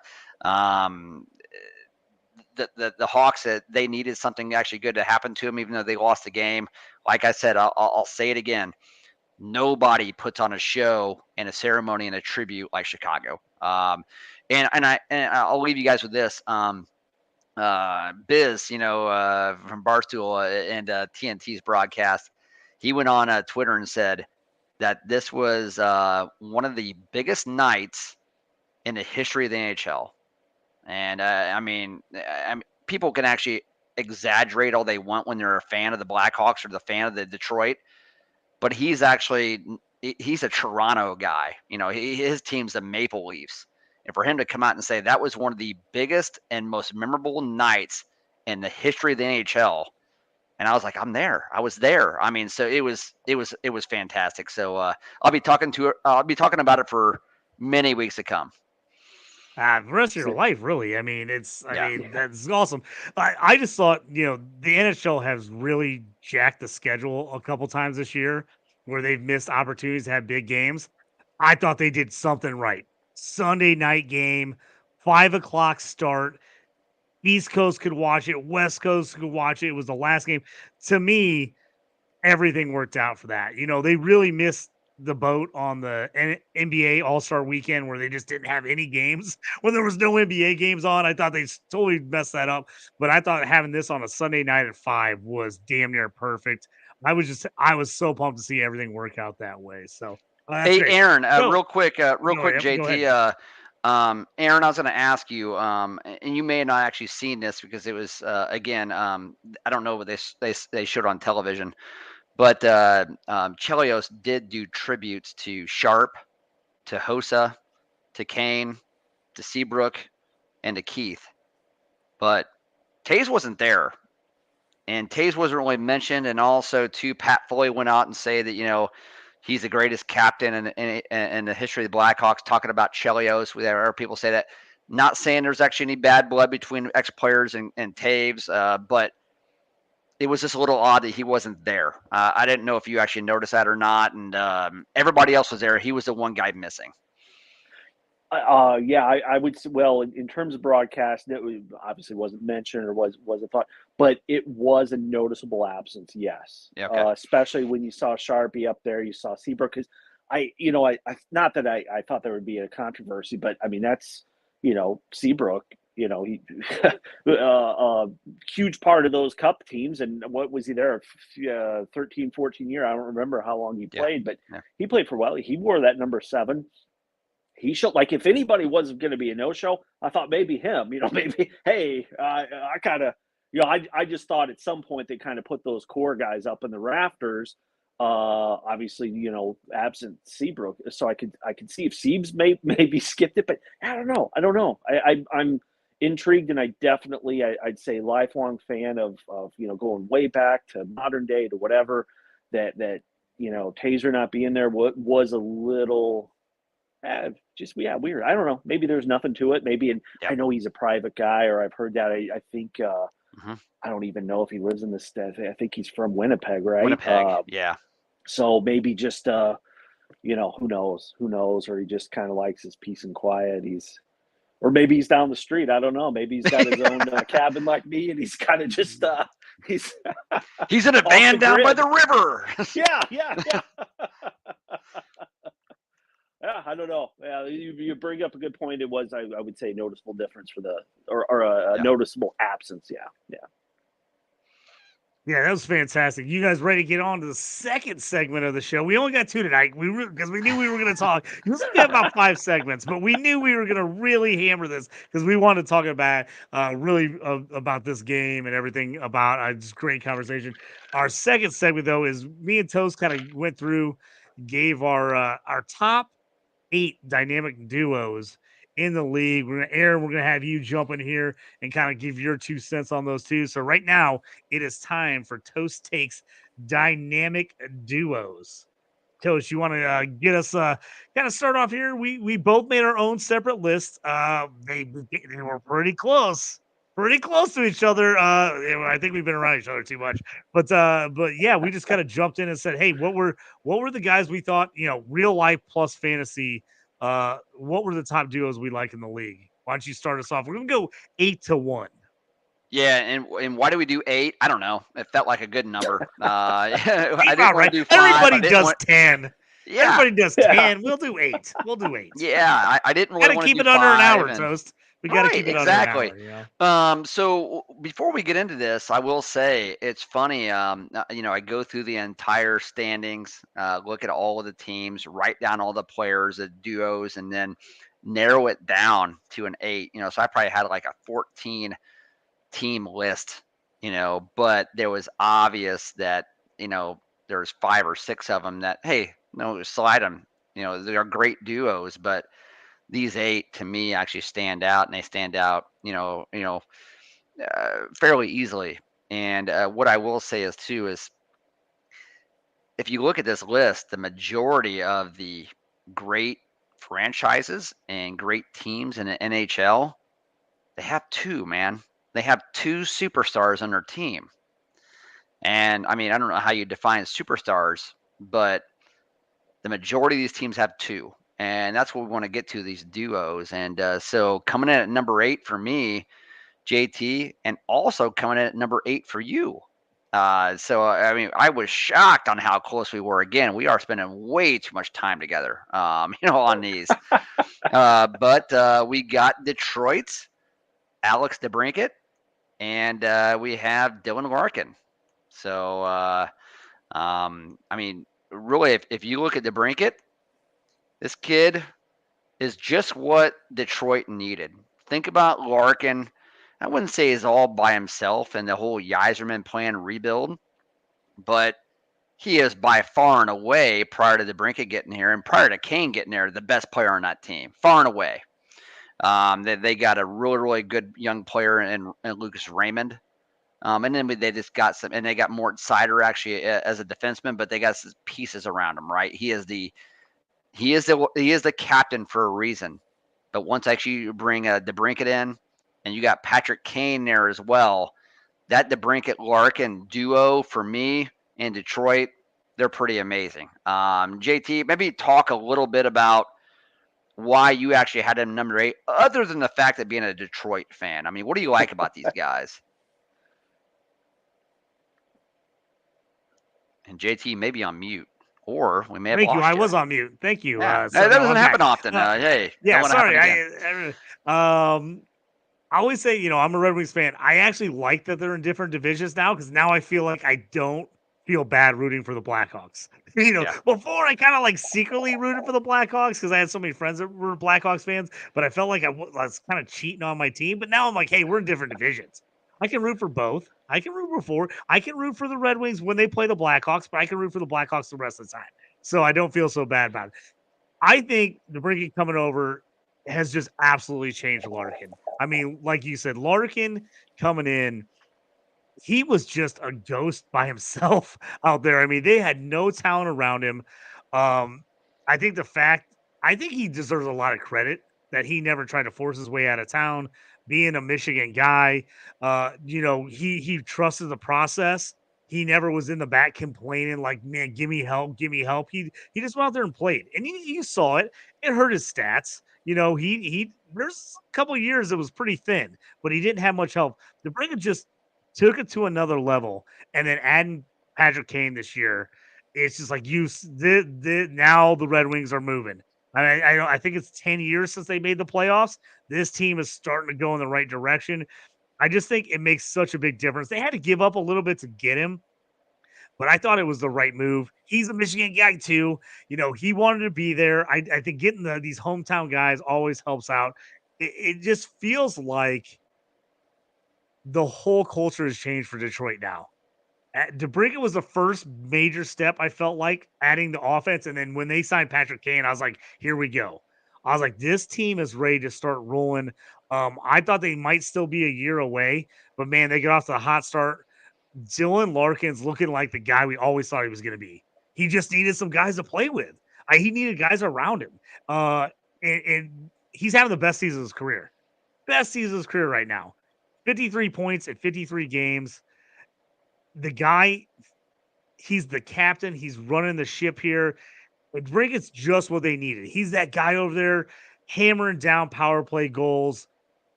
Hawks, they needed something actually good to happen to them, even though they lost the game. Like I said, I'll say it again. Nobody puts on a show and a ceremony and a tribute like Chicago. And I'll leave you guys with this. Biz, from Barstool and TNT's broadcast, he went on Twitter and said that this was one of the biggest nights in the history of the NHL. And people can actually exaggerate all they want when they're a fan of the Blackhawks or the fan of the Detroit, but he's a Toronto guy. His team's the Maple Leafs. And for him to come out and say that was one of the biggest and most memorable nights in the history of the NHL, and I was like, I was there. So it was fantastic. So I'll be talking about it for many weeks to come. The rest of your life, really. That's awesome. I just thought, the NHL has really jacked the schedule a couple times this year where they've missed opportunities to have big games. I thought they did something right. Sunday night game, 5:00 start. East Coast could watch it. West Coast could watch it. It was the last game. To me, everything worked out for that. They really missed the boat on the NBA All-Star weekend where they just didn't have any games when there was no NBA games on. I thought they totally messed that up, but I thought having this on a Sunday night at 5 was damn near perfect. I was so pumped to see everything work out that way. So that's Hey, great. Aaron, So, real quick, go JT. ahead. Aaron, I was going to ask you, and you may have not actually seen this because it was again, I don't know what they showed on television, but Chelios did do tributes to Sharp, to Hossa, to Kane, to Seabrook, and to Keith, but Taze wasn't there, and Taze wasn't really mentioned, and also too, Pat Foley went out and say that he's the greatest captain in the history of the Blackhawks, talking about Chelios. There are people say that. Not saying there's actually any bad blood between ex-players and Taves, but it was just a little odd that he wasn't there. I didn't know if you actually noticed that or not, and everybody else was there. He was the one guy missing. Yeah, I would say, well, in terms of broadcast, it obviously wasn't mentioned or wasn't thought, but it was a noticeable absence. Yes, Yeah, okay. Especially when you saw Sharpie up there, you saw Seabrook. Because I not that I thought there would be a controversy, but I mean that's Seabrook. He huge part of those cup teams, and what was he there? 13, 14 year. I don't remember how long he played, but he played for well. He wore that number 7. He showed, like, if anybody was going to be a no-show, I thought maybe him. Maybe hey, I kind of, I just thought at some point they kind of put those core guys up in the rafters. Obviously, absent Seabrook, so I could see if Siebes maybe skipped it, but I don't know. I'm intrigued, and I definitely I'd say lifelong fan of going way back to modern day to whatever that Taser not being there was a little. Just weird. I don't know. Maybe there's nothing to it. Maybe, I know he's a private guy, or I've heard that. I think I don't even know if he lives in the state. I think he's from Winnipeg, right? Winnipeg, yeah. So maybe just who knows, or he just kind of likes his peace and quiet. Or maybe he's down the street. I don't know. Maybe he's got his own cabin like me, and he's kind of just he's in a van down by the river. Yeah. Yeah, I don't know. Yeah, you bring up a good point. It was, I would say, noticeable difference or a noticeable absence. Yeah. Yeah, that was fantastic. You guys ready to get on to the second segment of the show? We only got 2 tonight. Because we knew we were going to talk. You only got about 5 segments, but we knew we were going to really hammer this because we wanted to talk about about this game and everything about just great conversation. Our second segment, though, is me and Toast kind of went through, gave our top 8 dynamic duos in the league. We're gonna have you jump in here and kind of give your 2 cents on those too. So right now it is time for Toast Takes dynamic duos. Toast, you want to get us kind of start off here? We both made our own separate lists. They were pretty close to each other. I think we've been around each other too much, but yeah, we just kind of jumped in and said, hey, what were the guys we thought, real life plus fantasy? What were the top duos we like in the league? Why don't you start us off? We're gonna go 8-1. Yeah, and why do we do 8? I don't know. It felt like a good number. I didn't want right. to do 5. Everybody does 10. Yeah. Everybody does 10. We'll do 8. We'll do 8. Yeah, I didn't really want to keep do it under an hour, and... Toast. We got to keep it under an hour. So before we get into this, I will say it's funny. I go through the entire standings, look at all of the teams, write down all the players, the duos, and then narrow it down to an 8. So I probably had like a 14 team list, but there was obvious that, there's 5 or 6 of them that, hey, no, slide them. They are great duos, but these 8 to me actually stand out, and they stand out, fairly easily. And what I will say is too is, if you look at this list, the majority of the great franchises and great teams in the NHL, they have 2, man. They have 2 superstars on their team. And I mean, I don't know how you define superstars, but the majority of these teams have 2. And that's what we want to get to, these duos. And so coming in at number 8 for me, JT, and also coming in at number 8 for you, So I mean, I was shocked on how close we were. Again, we are spending way too much time together, on these. But we got Detroit's Alex DeBrincat, and we have Dylan Larkin. So I mean, really, if you look at DeBrincat, this kid is just what Detroit needed. Think about Larkin. I wouldn't say he's all by himself in the whole Yzerman plan rebuild, but he is by far and away, prior to DeBrincat getting here and prior to Kane getting there, the best player on that team, far and away. They got a really, really good young player in Lucas Raymond. And then they just got some, and they got Mort Sider actually as a defenseman, but they got some pieces around him, right? He is the captain for a reason. But once actually you bring DeBrincat in, and you got Patrick Kane there as well, that DeBrincat Larkin duo for me in Detroit, they're pretty amazing. JT, maybe talk a little bit about why you actually had him number 8, other than the fact that being a Detroit fan. I mean, what do you like about these guys? And JT may be on mute, or we may have Thank lost you. you. I was on mute. Thank you. Yeah. That doesn't happen often. Hey, yeah, sorry. I always say, I'm a Red Wings fan. I actually like that they're in different divisions now, because now I feel like I don't feel bad rooting for the Blackhawks. Before I kind of like secretly rooted for the Blackhawks because I had so many friends that were Blackhawks fans, but I felt like I was kind of cheating on my team. But now I'm like, hey, we're in different divisions. I can root for both. I can root for the Red Wings when they play the Blackhawks, but I can root for the Blackhawks the rest of the time. So I don't feel so bad about it. I think the Brink coming over has just absolutely changed Larkin. I mean, like you said, Larkin coming in, he was just a ghost by himself out there. I mean, they had no talent around him. I think he deserves a lot of credit that he never tried to force his way out of town. Being a Michigan guy, he trusted the process. He never was in the back complaining like, "Man, give me help, give me help." He just went out there and played, and you saw it. It hurt his stats. He there's a couple of years it was pretty thin, but he didn't have much help. The Brink just took it to another level, and then adding Patrick Kane this year, it's just like now the Red Wings are moving. I think it's 10 years since they made the playoffs. This team is starting to go in the right direction. I just think it makes such a big difference. They had to give up a little bit to get him, but I thought it was the right move. He's a Michigan guy too. He wanted to be there. I think getting these hometown guys always helps out. It just feels like the whole culture has changed for Detroit now. DeBrincat was the first major step, I felt like, adding the offense. And then when they signed Patrick Kane, I was like, here we go. I was like, this team is ready to start rolling. I thought they might still be a year away, but man, they get off to a hot start. Dylan Larkin's looking like the guy we always thought he was going to be. He just needed some guys to play with. He needed guys around him. And he's having the best season of his career. Best season of his career right now. 53 points in 53 games. The guy, he's the captain. He's running the ship here. Brinket's just what they needed. He's that guy over there hammering down power play goals,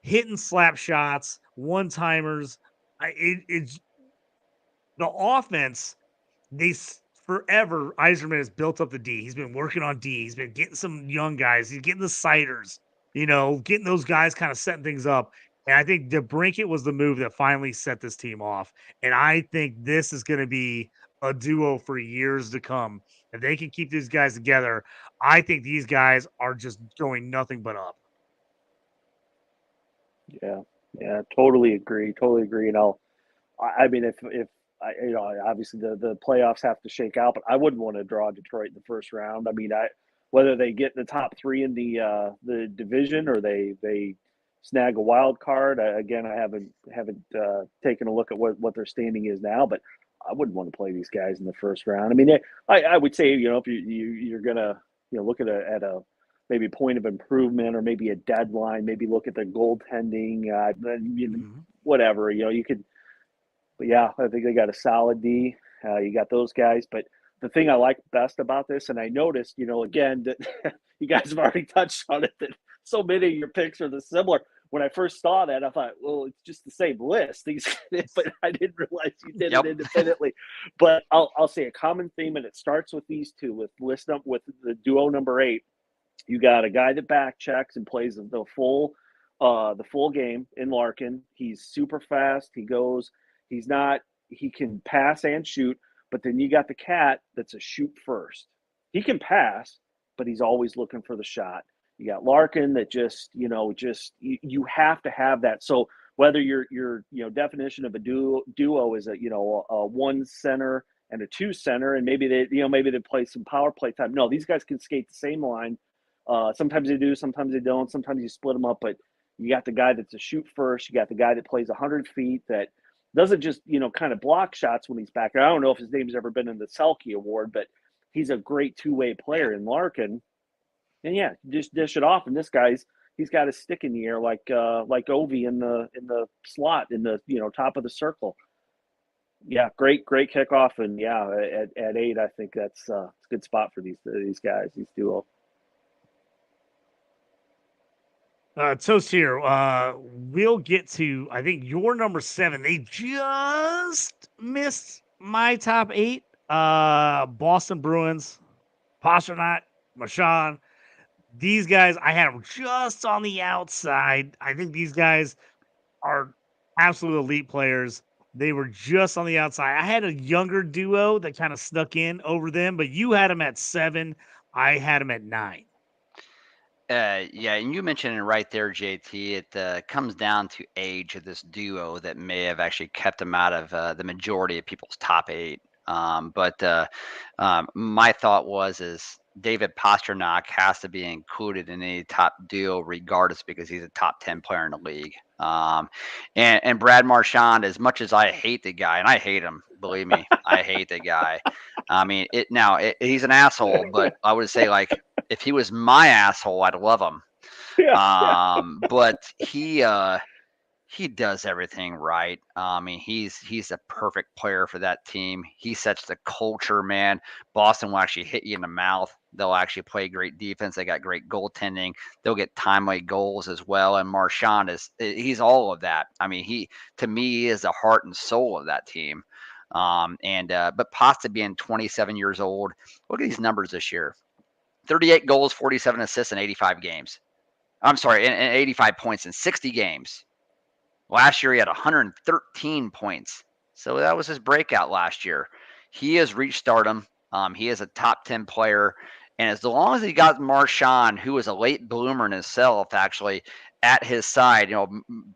hitting slap shots, one-timers. It's the offense. Forever, Yzerman has built up the D. He's been working on D. He's been getting some young guys. He's getting the Siders, getting those guys kind of setting things up. And I think DeBrincat was the move that finally set this team off. And I think this is going to be a duo for years to come. If they can keep these guys together, I think these guys are just going nothing but up. Yeah, totally agree. And I mean, if obviously the playoffs have to shake out, but I wouldn't want to draw Detroit in the first round. I mean, whether they get in the top 3 in the division or they snag a wild card. Again, I haven't taken a look at what their standing is now, but I wouldn't want to play these guys in the first round. I mean, I would say, if you're gonna look at a maybe point of improvement or maybe a deadline, maybe look at the goaltending, whatever, you could. But yeah, I think they got a solid D. You got those guys, but the thing I like best about this, and I noticed, again, that you guys have already touched on it, that so many of your picks are similar. when I first saw that, I thought, well, it's just the same list. But I didn't realize you did it independently. But I'll say a common theme, and it starts with these two, with the duo number 8. You got a guy that back checks and plays the full game in Larkin. He's super fast. He can pass and shoot, but then you got the cat that's a shoot first. He can pass, but he's always looking for the shot. You got Larkin that you have to have that. So whether your definition of a duo is a 1 center and a 2 center, and maybe they play some power play time. No, these guys can skate the same line. Sometimes they do, sometimes they don't. Sometimes you split them up, but you got the guy that's a shoot first. You got the guy that plays 100 feet that doesn't just kind of block shots when he's back there. I don't know if his name's ever been in the Selke Award, but he's a great two-way player in Larkin. And yeah, just dish it off. And this he's got his stick in the air like Ovi in the slot in the top of the circle. Yeah, great kickoff. And yeah, at 8, I think that's a good spot for these guys, these duo. Toast here. We'll get to, I think, your number 7. They just missed my top 8. Boston Bruins, Pastrnak, Marchand. These guys, I had them just on the outside. I think these guys are absolute elite players. They were just on the outside. I had a younger duo that kind of snuck in over them, but you had them at 7. I had them at 9. Yeah, and you mentioned it right there, JT. It comes down to age of this duo that may have actually kept them out of the majority of people's top 8. But my thought is David Pastrnak has to be included in any top duo regardless, because he's a top 10 player in the league. And Brad Marchand, as much as I hate the guy, and I hate him, believe me, I hate the guy. I mean, he's an asshole, but I would say, like, if he was my asshole, I'd love him. But he does everything right. I mean, he's a perfect player for that team. He sets the culture, man. Boston will actually hit you in the mouth. They'll actually play great defense. They got great goaltending. They'll get timely goals as well. And Marchand he's all of that. I mean, he is the heart and soul of that team. But Pasta being 27 years old, look at these numbers this year: 38 goals, 47 assists in 85 games. I'm sorry, and 85 points in 60 games. Last year, he had 113 points. So that was his breakout last year. He has reached stardom. He is a top 10 player. And as long as he got Marchand, who was a late bloomer in himself, actually, at his side,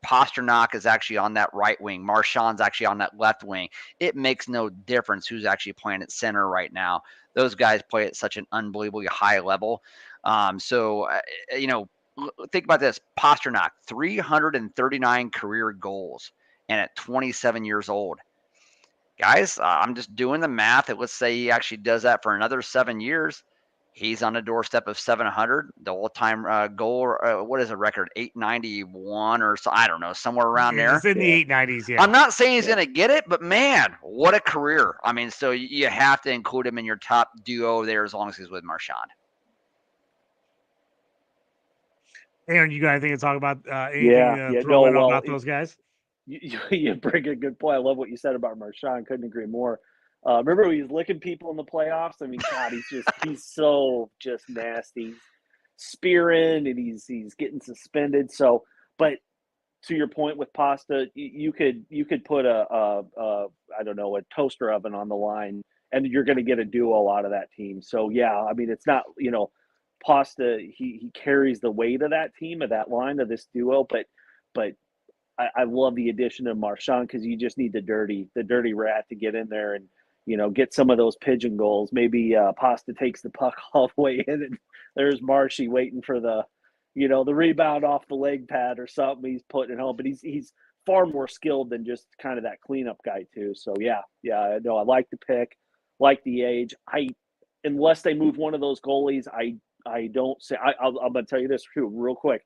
Pastrnak is actually on that right wing. Marchand's actually on that left wing. It makes no difference who's actually playing at center right now. Those guys play at such an unbelievably high level. Think about this. Pastrnak, 339 career goals, and at 27 years old. Guys, I'm just doing the math. Let's say he actually does that for another 7 years. He's on the doorstep of 700. The all-time goal, what is the record? 891 or so? I don't know, somewhere around there. It's in the 890s, yeah. I'm not saying he's going to get it, but man, what a career. I mean, so you have to include him in your top duo there as long as he's with Marchand. Aaron, you got anything to talk about? About those guys? You bring a good point. I love what you said about Marchand. Couldn't agree more. Remember when he was licking people in the playoffs? I mean, God, he's so just nasty, spearing, and he's getting suspended. So, but to your point with Pasta, you could put a toaster oven on the line, and you're going to get a duo out of that team. So yeah, I mean, it's not Pasta. He carries the weight of that team, of that line, of this duo, but I love the addition of Marchand, because you just need the dirty rat to get in there and get some of those pigeon goals. Maybe Pasta takes the puck all the way in, and there's Marshy waiting for the rebound off the leg pad or something. He's putting it home, but he's far more skilled than just kind of that cleanup guy too. So yeah, I like the pick, like the age. Unless they move one of those goalies, I don't say. I'm gonna tell you this too, real quick.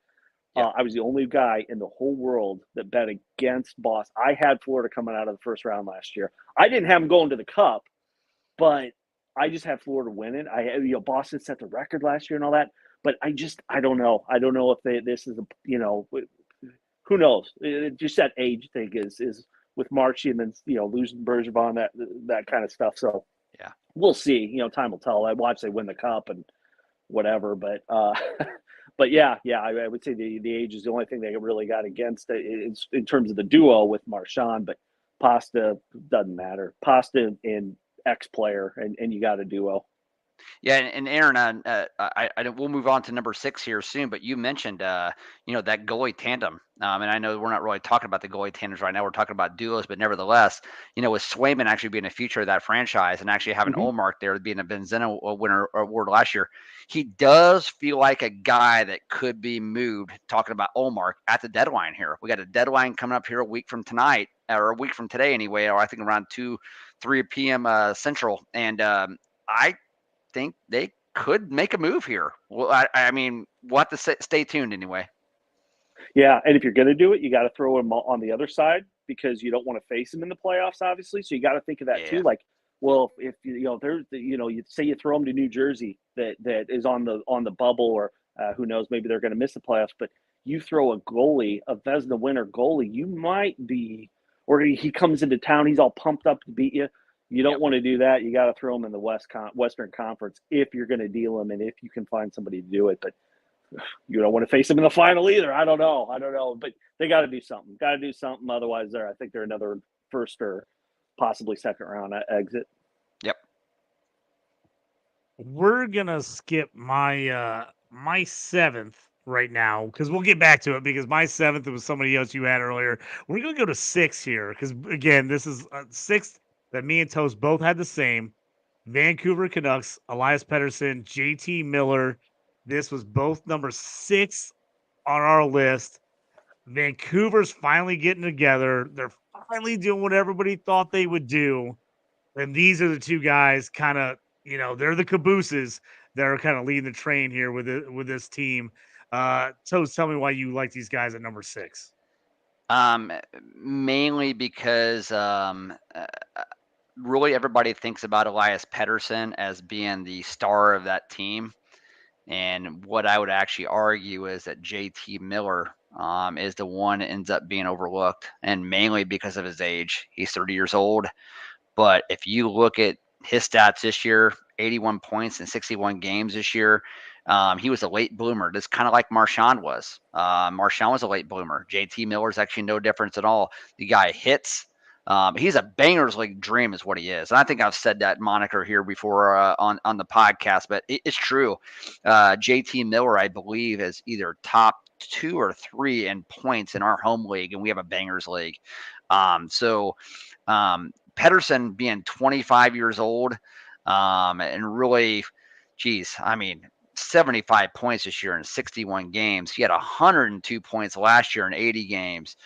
Yeah. I was the only guy in the whole world that bet against Boston. I had Florida coming out of the first round last year. I didn't have them going to the Cup, but I just had Florida winning. Boston set the record last year and all that. But I don't know. I don't know if this is who knows? Just that age thing is with Marshy and then losing Bergeron, that kind of stuff. So Yeah, we'll see. Time will tell. I watch they win the cup and whatever, but but yeah, I would say the age is the only thing they really got against it is in terms of the duo with Marchand, but Pasta doesn't matter. Pasta and X player, and you got a duo. yeah, and Aaron, we'll move on to number 6 here soon. But you mentioned, that goalie tandem, and I know we're not really talking about the goalie tandems right now. We're talking about duos, but nevertheless, with Swayman actually being a feature of that franchise and actually having Olmark there being a Benzino winner award last year, he does feel like a guy that could be moved. Talking about Olmark at the deadline here, we got a deadline coming up here a week from tonight, or a week from today anyway, or I think around 3 p.m. Central, and I think they could make a move here. Well, I mean, we'll have to stay tuned anyway. Yeah, and if you're going to do it, you got to throw him on the other side because you don't want to face him in the playoffs, obviously. So you got to think of that too. Like, well, if there's you say you throw him to New Jersey that is on the bubble, or who knows, maybe they're going to miss the playoffs. But you throw a goalie, a Vezina winner goalie, you might be, or he comes into town, he's all pumped up to beat you. You don't want to do that. You got to throw him in the Western Conference if you're going to deal him and if you can find somebody to do it. But you don't want to face them in the final either. I don't know, but they got to do something. Otherwise, I think they're another first or possibly second round exit. Yep. We're gonna skip my my 7th right now because we'll get back to it because my 7th was somebody else you had earlier. We're gonna go to 6 here because again, this is 6th that me and Toast both had the same. Vancouver Canucks, Elias Pettersson, JT Miller. This was both number 6 on our list. Vancouver's finally getting together. They're finally doing what everybody thought they would do. And these are the two guys kind of, they're the cabooses that are kind of leading the train here with this team. Toast, tell me why you like these guys at number 6. Mainly because really everybody thinks about Elias Pettersson as being the star of that team. And what I would actually argue is that JT Miller is the one that ends up being overlooked, and mainly because of his age. He's 30 years old. But if you look at his stats this year, 81 points in 61 games this year, he was a late bloomer. That's kind of like Marchand was. Marchand was a late bloomer. JT Miller is actually no difference at all. The guy hits. He's a bangers league dream is what he is. And I think I've said that moniker here before on the podcast, but it's true. JT Miller, I believe, is either top 2 or 3 in points in our home league, and we have a bangers league. Pettersson being 25 years old and really, 75 points this year in 61 games. He had 102 points last year in 80 games.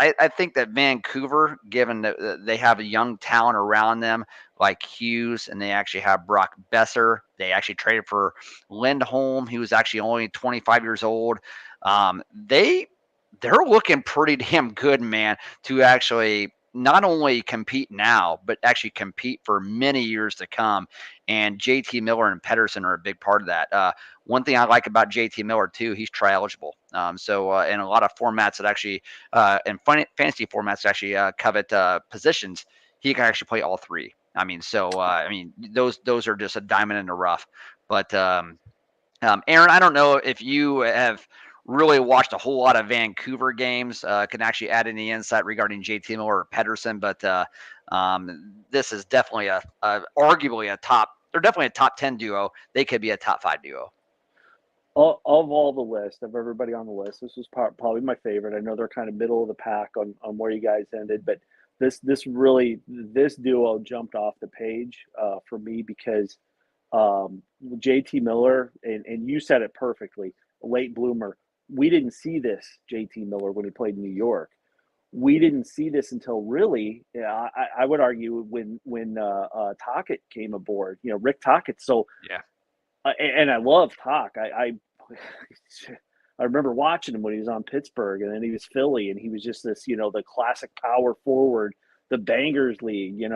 I think that Vancouver, given that they have a young talent around them like Hughes, and they actually have Brock Besser. They actually traded for Lindholm. He was actually only 25 years old. They're looking pretty damn good, man, to actually not only compete now, but actually compete for many years to come. And JT Miller and Pettersson are a big part of that. One thing I like about JT Miller too, he's tri-eligible. So in a lot of formats that actually, in fantasy formats that actually covet positions, he can actually play all 3. Those are just a diamond in the rough. But Aaron, I don't know if you have really watched a whole lot of Vancouver games, can actually add any insight regarding JT Miller or Pettersson, but this is definitely arguably a top. They're definitely a top 10 duo. They could be a top 5 duo. Of all the list, of everybody on the list, this was probably my favorite. I know they're kind of middle of the pack on where you guys ended, but this duo jumped off the page for me because JT Miller, and you said it perfectly, late bloomer. We didn't see this JT Miller when he played in New York. We didn't see this until really, I would argue, when Tocchet came aboard. Rick Tocchet. So yeah, and I love Talk. I remember watching him when he was on Pittsburgh, and then he was Philly, and he was just this, the classic power forward, the bangers league, you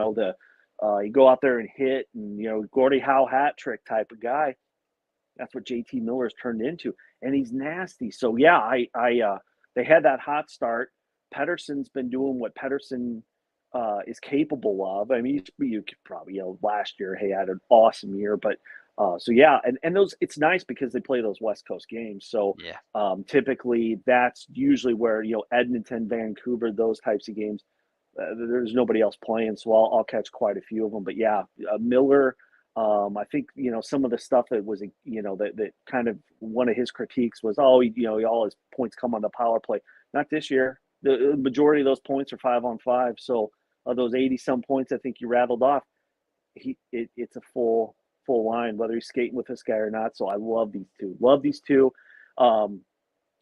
go out there and hit, and Gordie Howe hat trick type of guy. That's what JT Miller's turned into, and he's nasty. So yeah, they had that hot start. Pettersson's been doing what Pettersson is capable of. I mean, you could probably, last year, hey, I had an awesome year, but so yeah, and those, it's nice because they play those West Coast games. So Yeah. typically that's usually where, Edmonton, Vancouver, those types of games, there's nobody else playing, so I'll catch quite a few of them. But yeah, Miller. I think some of the stuff that was that kind of one of his critiques was, all his points come on the power play. Not this year. The majority of those points are 5-on-5. So of those 80 some points, I think you rattled off. It's a full line, whether he's skating with this guy or not. So I love these two. Love these two.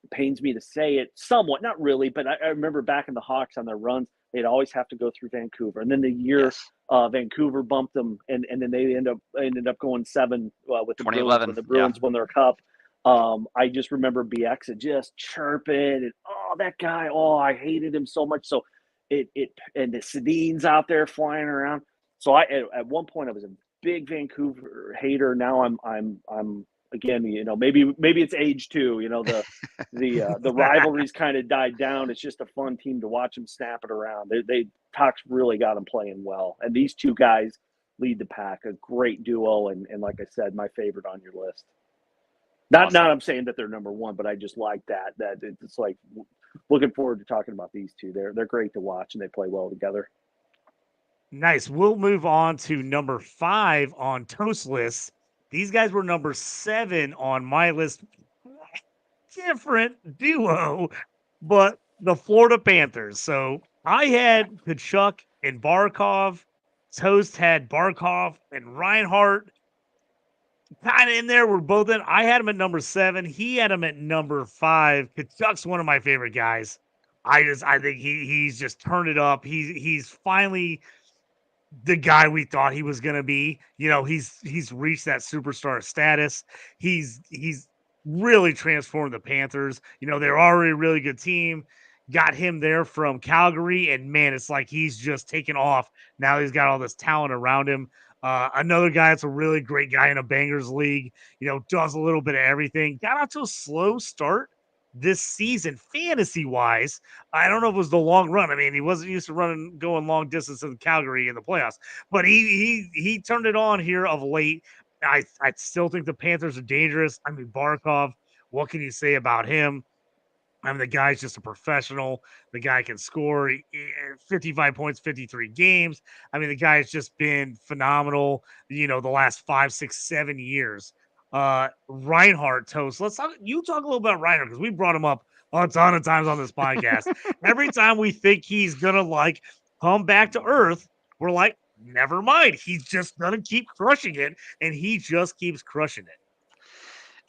Pains me to say it somewhat, not really, but I remember back in the Hawks on their runs, they'd always have to go through Vancouver, and then the year Yes. Vancouver bumped them, and then they ended up going 7 with the Bruins 2011. when the Bruins won their cup. I just remember BX just chirping, and that guy, I hated him so much. So it and the Sedin's out there flying around. So at one point I was a big Vancouver hater. Now I'm again, maybe it's age too. The rivalries kind of died down. It's just a fun team to watch them snap it around. Talks really got them playing well, and these two guys lead the pack. A great duo, and like I said, my favorite on your list. Not I'm saying that they're number one, but I just like that it's like looking forward to talking about these two. They're great to watch, and they play well together. Nice. We'll move on to number 5 on Toast list. These guys were number 7 on my list. Different duo, but the Florida Panthers. So I had Kachuk and Barkov. Toast had Barkov and Reinhardt. Kind of in there. We're both in. I had him at number 7. He had him at number 5. Kachuk's one of my favorite guys. I think he's just turned it up. He's finally the guy we thought he was going to be. He's reached that superstar status. He's really transformed the Panthers. They're already a really good team. Got him there from Calgary, and man, it's like he's just taken off. Now he's got all this talent around him. Another guy that's a really great guy in a bangers league, does a little bit of everything. Got out to a slow start this season, fantasy wise. I don't know if it was the long run. I mean, he wasn't used to going long distance in Calgary in the playoffs, but he turned it on here of late. I still think the Panthers are dangerous. I mean, Barkov, what can you say about him? I mean, the guy's just a professional. The guy can score 55 points, 53 games. I mean, the guy's just been phenomenal, the last 5, 6, 7 years. Reinhardt, Toast. You talk a little about Reinhardt because we brought him up a ton of times on this podcast. Every time we think he's going to come back to earth, we're like, never mind. He's just going to keep crushing it. And he just keeps crushing it.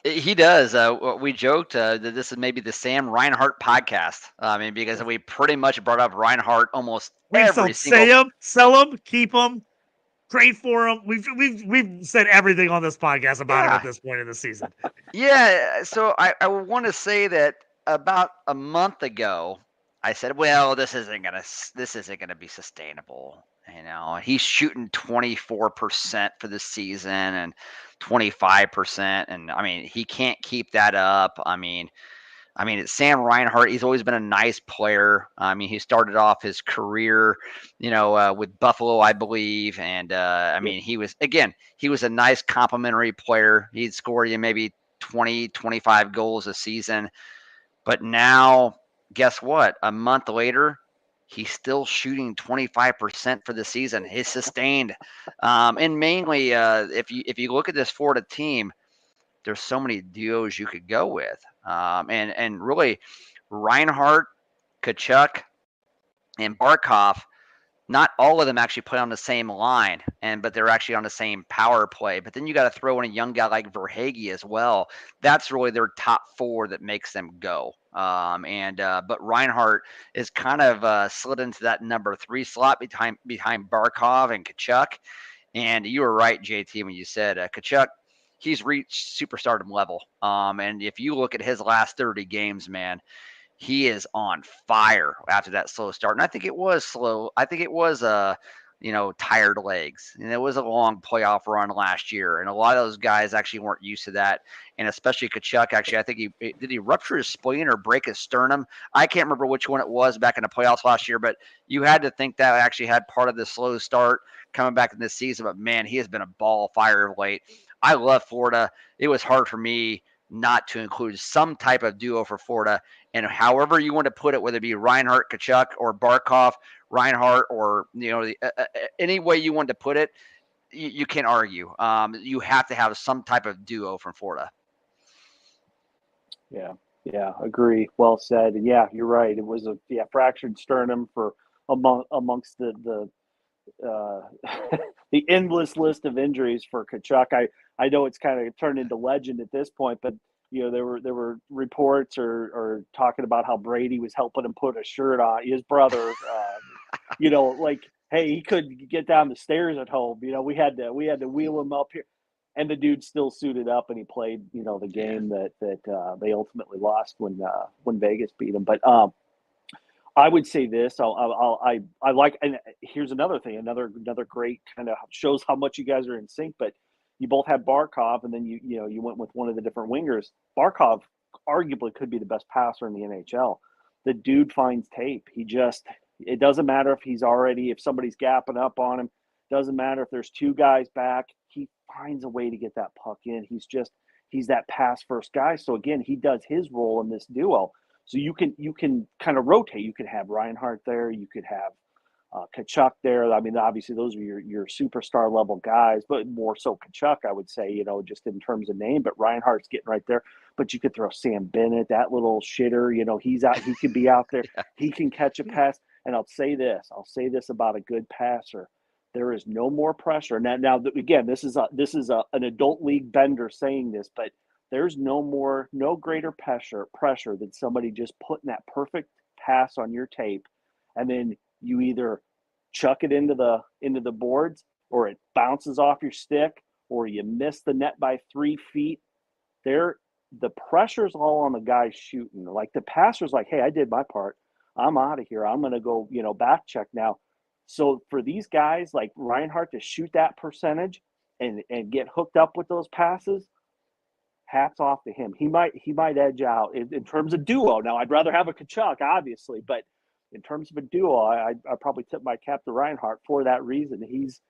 He does. We joked that this is maybe the Sam Reinhart podcast. I mean, because we pretty much brought up Reinhart almost every single. Sell him, keep him, trade for him. We've said everything on this podcast about him at this point in the season. Yeah. So I want to say that about a month ago, I said, well, this isn't gonna be sustainable. He's shooting 24% for the season and 25%, and I mean, he can't keep that up. I mean, it's Sam Reinhart. He's always been a nice player. I mean, he started off his career, with Buffalo, I believe, and I mean, he was a nice complimentary player. He'd score you maybe 20, 25 goals a season, but now, guess what? A month later, he's still shooting 25% for the season. He's sustained, and mainly if you look at this Florida team, there's so many duos you could go with, and really, Reinhardt, Kachuk, and Barkov. Not all of them actually play on the same line, but they're actually on the same power play. But then you got to throw in a young guy like Verhaeghe as well. That's really their top 4 that makes them go. But Reinhardt is kind of slid into that number 3 slot behind Barkov and Kachuk. And you were right, JT, when you said Kachuk. He's reached superstardom level. And if you look at his last 30 games, man, he is on fire after that slow start. And I think it was slow. I think it was tired legs. And it was a long playoff run last year, and a lot of those guys actually weren't used to that. And especially Kachuk, actually, I think he rupture his spleen or break his sternum. I can't remember which one it was back in the playoffs last year, but you had to think that actually had part of the slow start coming back in this season. But man, he has been a ball of fire of late. I love Florida. It was hard for me not to include some type of duo for Florida. And however you want to put it, whether it be Reinhart, Kachuk, or Barkov, Reinhart, or any way you want to put it, you can't argue. You have to have some type of duo from Florida. Yeah, agree. Well said. And yeah, you're right. It was a fractured sternum for amongst the the endless list of injuries for Kachuk. I know it's kind of turned into legend at this point, but there were reports or talking about how Brady was helping him put a shirt on. His brother, like, hey, he couldn't get down the stairs at home. We had to wheel him up here, and the dude still suited up and he played. The game that they ultimately lost when Vegas beat him. But I would say this. I like, and here's another thing, another great kind of shows how much you guys are in sync. But you both had Barkov, and then you went with one of the different wingers. Barkov arguably could be the best passer in the NHL. The dude finds tape. It doesn't matter if somebody's gapping up on him. Doesn't matter if there's two guys back. He finds a way to get that puck in. He's that pass first guy. So again, he does his role in this duo. So you can kind of rotate. You could have Reinhart there. You could have Kachuk there. I mean, obviously those are your superstar level guys, but more so Kachuk, I would say, just in terms of name. But Reinhardt's getting right there. But you could throw Sam Bennett, that little shitter. He's out. He could be out there. He can catch a pass. And I'll say this about a good passer. There is no more pressure. Now again, this is an adult league bender saying this, but there's no greater pressure than somebody just putting that perfect pass on your tape, and then you either chuck it into the boards, or it bounces off your stick, or you miss the net by 3 feet. The pressure's all on the guy shooting. Like, the passer's like, hey, I did my part. I'm out of here. I'm going to go, back check now. So for these guys like Reinhart to shoot that percentage and get hooked up with those passes, hats off to him. He might edge out in terms of duo. Now, I'd rather have a Kachuk, obviously, but in terms of a duo, I probably tip my cap to Reinhart for that reason. He's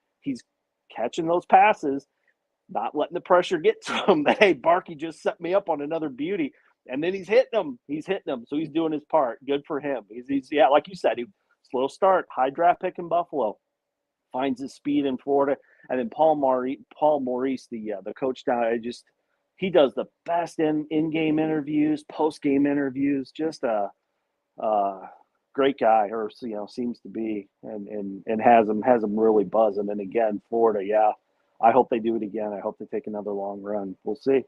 catching those passes, not letting the pressure get to him. Hey, Barkey just set me up on another beauty, and then he's hitting them. So he's doing his part. Good for him. He's like you said, he slow start, high draft pick in Buffalo, finds his speed in Florida, and then Paul Maurice, the coach down, he does the best in-game interviews, post-game interviews. Just a great guy, or seems to be, and has him really buzzing. And again, Florida, yeah, I hope they do it again. I hope they take another long run. We'll see.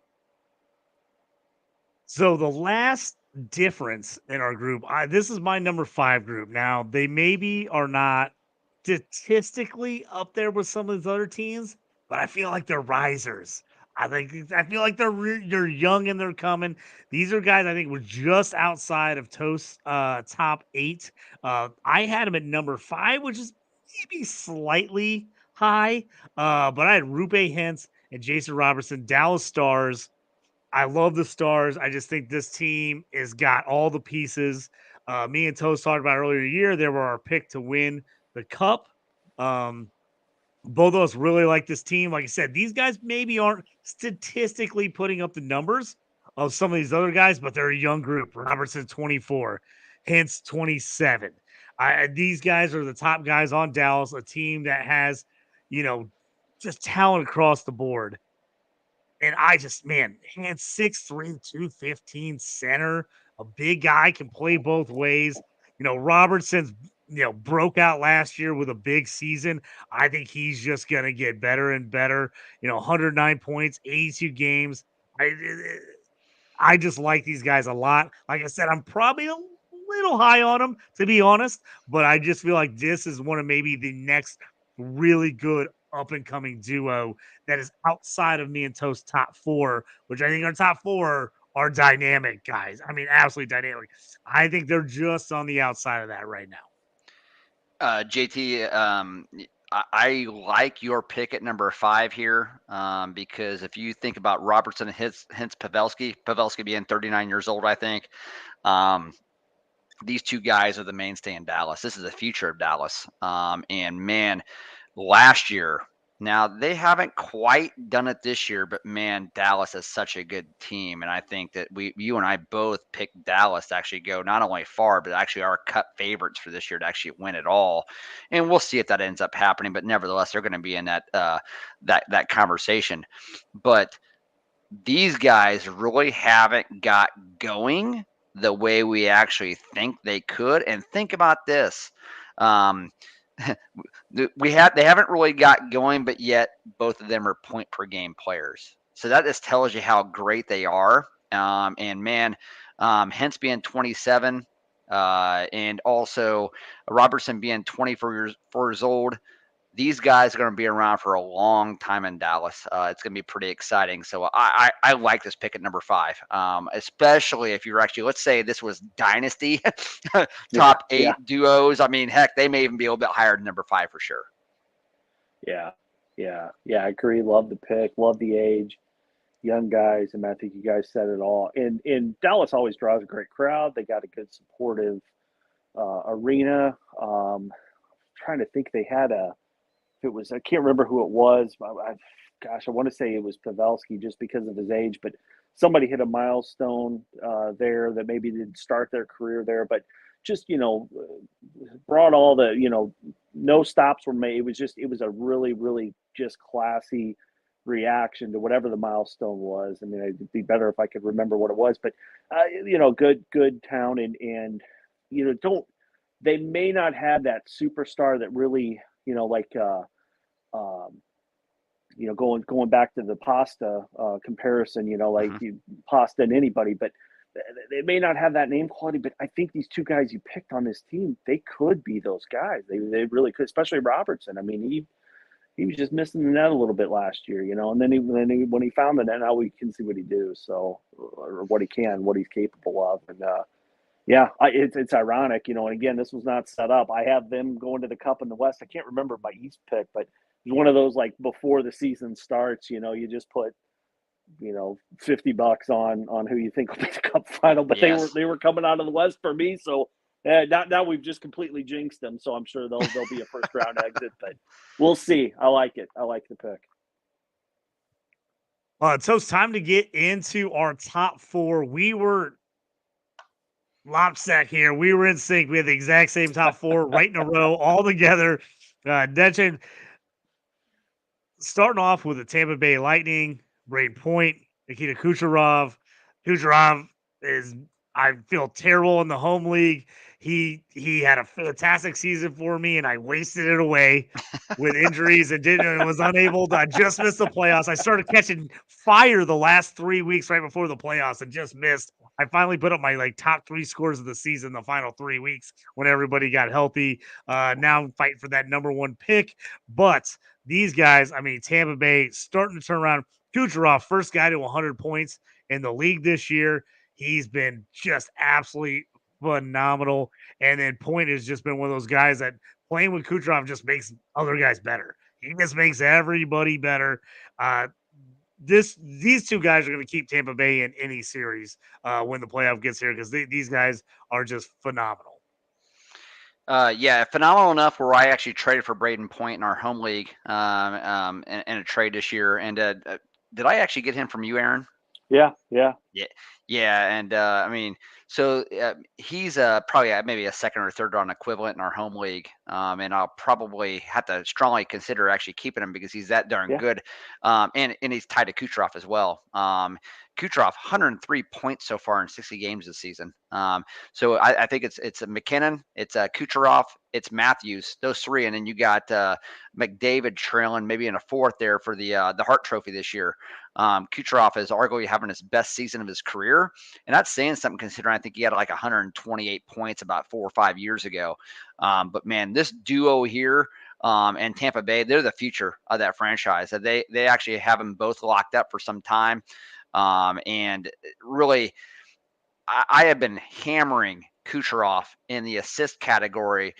So the last difference in our group, this is my number 5 group. Now, they maybe are not statistically up there with some of these other teams, but I feel like they're risers. I feel like they're young and they're coming. These are guys I think were just outside of Toast's top 8. I had them at number 5, which is maybe slightly high. But I had Rupe Hintz and Jason Robertson, Dallas Stars. I love the Stars. I just think this team has got all the pieces. Me and Toast talked about earlier in the year. They were our pick to win the Cup. Both of us really like this team. Like I said, these guys maybe aren't statistically putting up the numbers of some of these other guys, but they're a young group. Robertson 24, Hintz 27. These guys are the top guys on Dallas, a team that has, just talent across the board. And Hintz 6'3", 215 center, a big guy, can play both ways. Robertson's broke out last year with a big season. I think he's just going to get better and better. 109 points, 82 games. I just like these guys a lot. Like I said, I'm probably a little high on them, to be honest, but I just feel like this is one of maybe the next really good up-and-coming duo that is outside of me and Toast's top 4, which I think our top 4 are dynamic guys. I mean, absolutely dynamic. I think they're just on the outside of that right now. JT, I like your pick at number 5 here, because if you think about Robertson, hence Pavelski being 39 years old, I think these two guys are the mainstay in Dallas. This is the future of Dallas. And man, last year, now they haven't quite done it this year, but man, Dallas is such a good team, and I think that you and I both picked Dallas to actually go not only far, but actually our cut favorites for this year to actually win it all. And we'll see if that ends up happening. But nevertheless, they're going to be in that conversation. But these guys really haven't got going the way we actually think they could. And think about this. They haven't really got going, but yet both of them are point per game players. So that just tells you how great they are. And man, Hence being 27, and also Robertson being 24 years old. These guys are going to be around for a long time in Dallas. It's going to be pretty exciting. So I like this pick at number 5, especially if you're actually, let's say this was Dynasty top 8 duos. I mean, heck, they may even be a little bit higher than number 5 for sure. Yeah. I agree. Love the pick. Love the age. Young guys. And I think you guys said it all. And Dallas always draws a great crowd. They got a good supportive arena. Trying to think, they had I can't remember who it was. I want to say it was Pavelski just because of his age, but somebody hit a milestone there that maybe didn't start their career there, but just, brought all the, no stops were made. It was a really, really just classy reaction to whatever the milestone was. I mean, it'd be better if I could remember what it was, but, good town. And, they may not have that superstar that really, going back to the Pasta comparison, Pasta and anybody, but they may not have that name quality. But I think these two guys you picked on this team, they could be those guys. They really could, especially Robertson. I mean, he was just missing the net a little bit last year, and then when he found the net, now we can see what he do. So, or what he's capable of, and it's ironic, and again, this was not set up. I have them going to the Cup in the West. I can't remember my East pick, but it's one of those, like, before the season starts, you just put, $50 on who you think will be the Cup final. But yes. they were coming out of the West for me, so now we've just completely jinxed them. So I'm sure they'll be a first round exit, but we'll see. I like it. I like the pick. So it's time to get into our top 4. We were lopsack here. We were in sync. We had the exact same top 4 right in a row, all together. Denton, starting off with the Tampa Bay Lightning, Brayden Point, Nikita Kucherov. Kucherov I feel terrible in the home league. He had a fantastic season for me, and I wasted it away with injuries and was unable to. I just missed the playoffs. I started catching fire the last 3 weeks right before the playoffs and just missed. I finally put up my top 3 scores of the season the final 3 weeks when everybody got healthy. Now I'm fighting for that number 1 pick. But these guys, I mean, Tampa Bay starting to turn around. Kucherov, first guy to 100 points in the league this year. He's been just absolutely phenomenal. And then Point has just been one of those guys that playing with Kucherov just makes other guys better. He just makes everybody better. These two guys are going to keep Tampa Bay in any series when the playoff gets here, because these guys are just phenomenal. Phenomenal enough where I actually traded for Brayden Point in our home league in a trade this year. And did I actually get him from you, Aaron? Yeah. And I mean, so he's probably maybe a second or third round equivalent in our home league, and I'll probably have to strongly consider actually keeping him because he's that darn good, and he's tied to Kucherov as well. Kucherov 103 points so far in 60 games this season. So I think it's McKinnon, it's Kucherov, it's Matthews, those 3, and then you got McDavid trailing maybe in a 4th there for the Hart Trophy this year. Kucherov is arguably having his best season of his career, and that's saying something considering I think he had like 128 points about 4 or 5 years ago. But man, this duo here and Tampa Bay, they're the future of that franchise. They actually have them both locked up for some time, and really, I have been hammering Kucherov in the assist category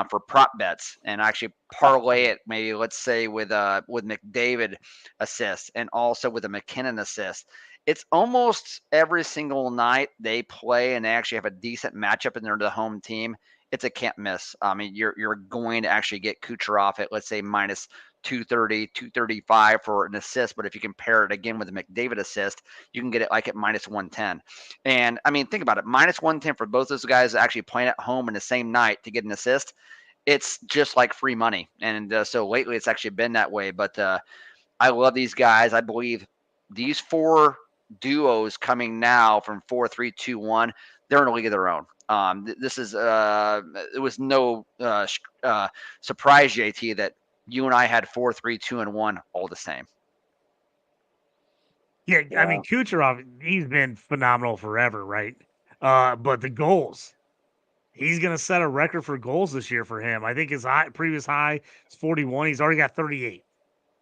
for prop bets and actually parlay it, maybe let's say with McDavid assist and also with a McKinnon assist. It's almost every single night they play and they actually have a decent matchup and they're the home team. It's a can't miss. I mean, you're going to actually get Kucherov at, let's say, minus 230, 235 for an assist. But if you compare it again with the McDavid assist, you can get it like at minus 110. And I mean, think about it, minus 110 for both those guys actually playing at home in the same night to get an assist. It's just like free money. And so lately it's actually been that way. But I love these guys. I believe these four duos coming now from 4-3-2-1, they're in a league of their own. This is it was no surprise, JT, that you and I had 4-3-2-1 all the same. Yeah, I mean Kucherov, he's been phenomenal forever, right? But the goals, he's going to set a record for goals this year for him. I think his previous high is 41. He's already got 38.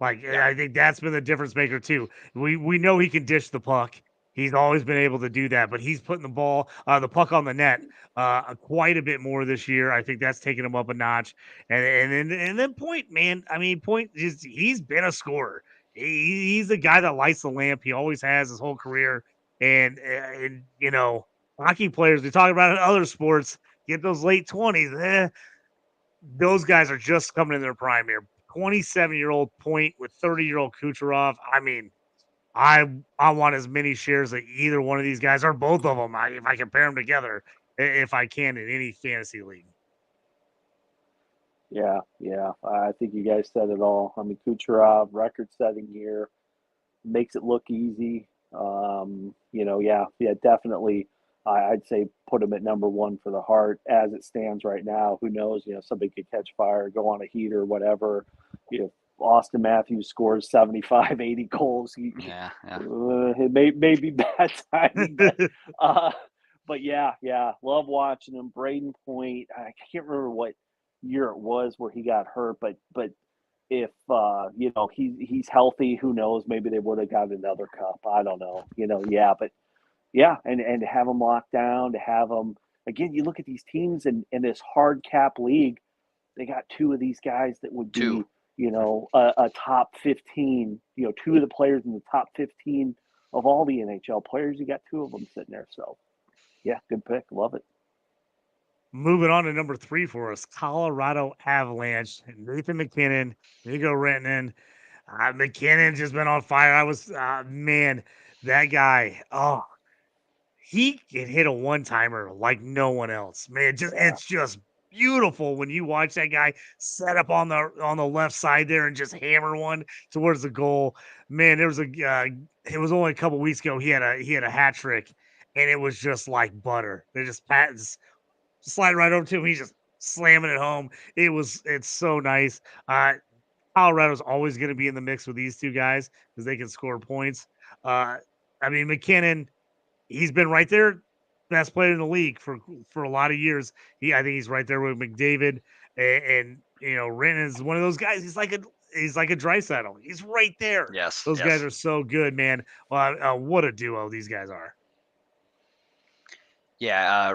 Like, I think that's been the difference maker too. We know he can dish the puck. He's always been able to do that, but he's putting the puck on the net, quite a bit more this year. I think that's taken him up a notch. And then Point, man. I mean, Point he's been a scorer. He's the guy that lights the lamp. He always has his whole career. And hockey players, we talk about it in other sports, get those late 20s. Those guys are just coming in their prime here. 27-year-old Point with 30-year-old Kucherov. I mean, I want as many shares of either one of these guys or both of them. If I compare them together, if I can in any fantasy league. Yeah. I think you guys said it all. I mean, Kucherov, record-setting year, makes it look easy. Definitely. I'd say put him at number one for the Hart as it stands right now. Who knows? Somebody could catch fire, go on a heat or whatever. Austin Matthews scores 75, 80 goals. It may be bad timing, but yeah, love watching him. Braden Point, I can't remember what year it was where he got hurt, but if he's healthy, who knows? Maybe they would have got another cup. I don't know. But yeah, and to have them locked down, to have them again. You look at these teams in this hard cap league. They got two of these guys that would be a top 15. Two of the players in the top 15 of all the NHL players. You got two of them sitting there. So yeah, good pick. Love it. Moving on to number 3 for us, Colorado Avalanche. Nathan MacKinnon, Nico Rantanen. McKinnon's just been on fire. That guy. Oh, he can hit a one-timer like no one else. Man, it's just beautiful when you watch that guy set up on the left side there and just hammer one towards the goal. Man, there was it was only a couple weeks ago he had a hat trick, and it was just like butter. They just slide right over to him. He's just slamming it home. It's so nice. Colorado's always going to be in the mix with these two guys because they can score points. McKinnon, he's been right there, best player in the league for a lot of years. I think he's right there with McDavid, and Ren is one of those guys. He's like a Draisaitl. He's right there. Yes, those guys are so good, man. What a duo these guys are. Yeah,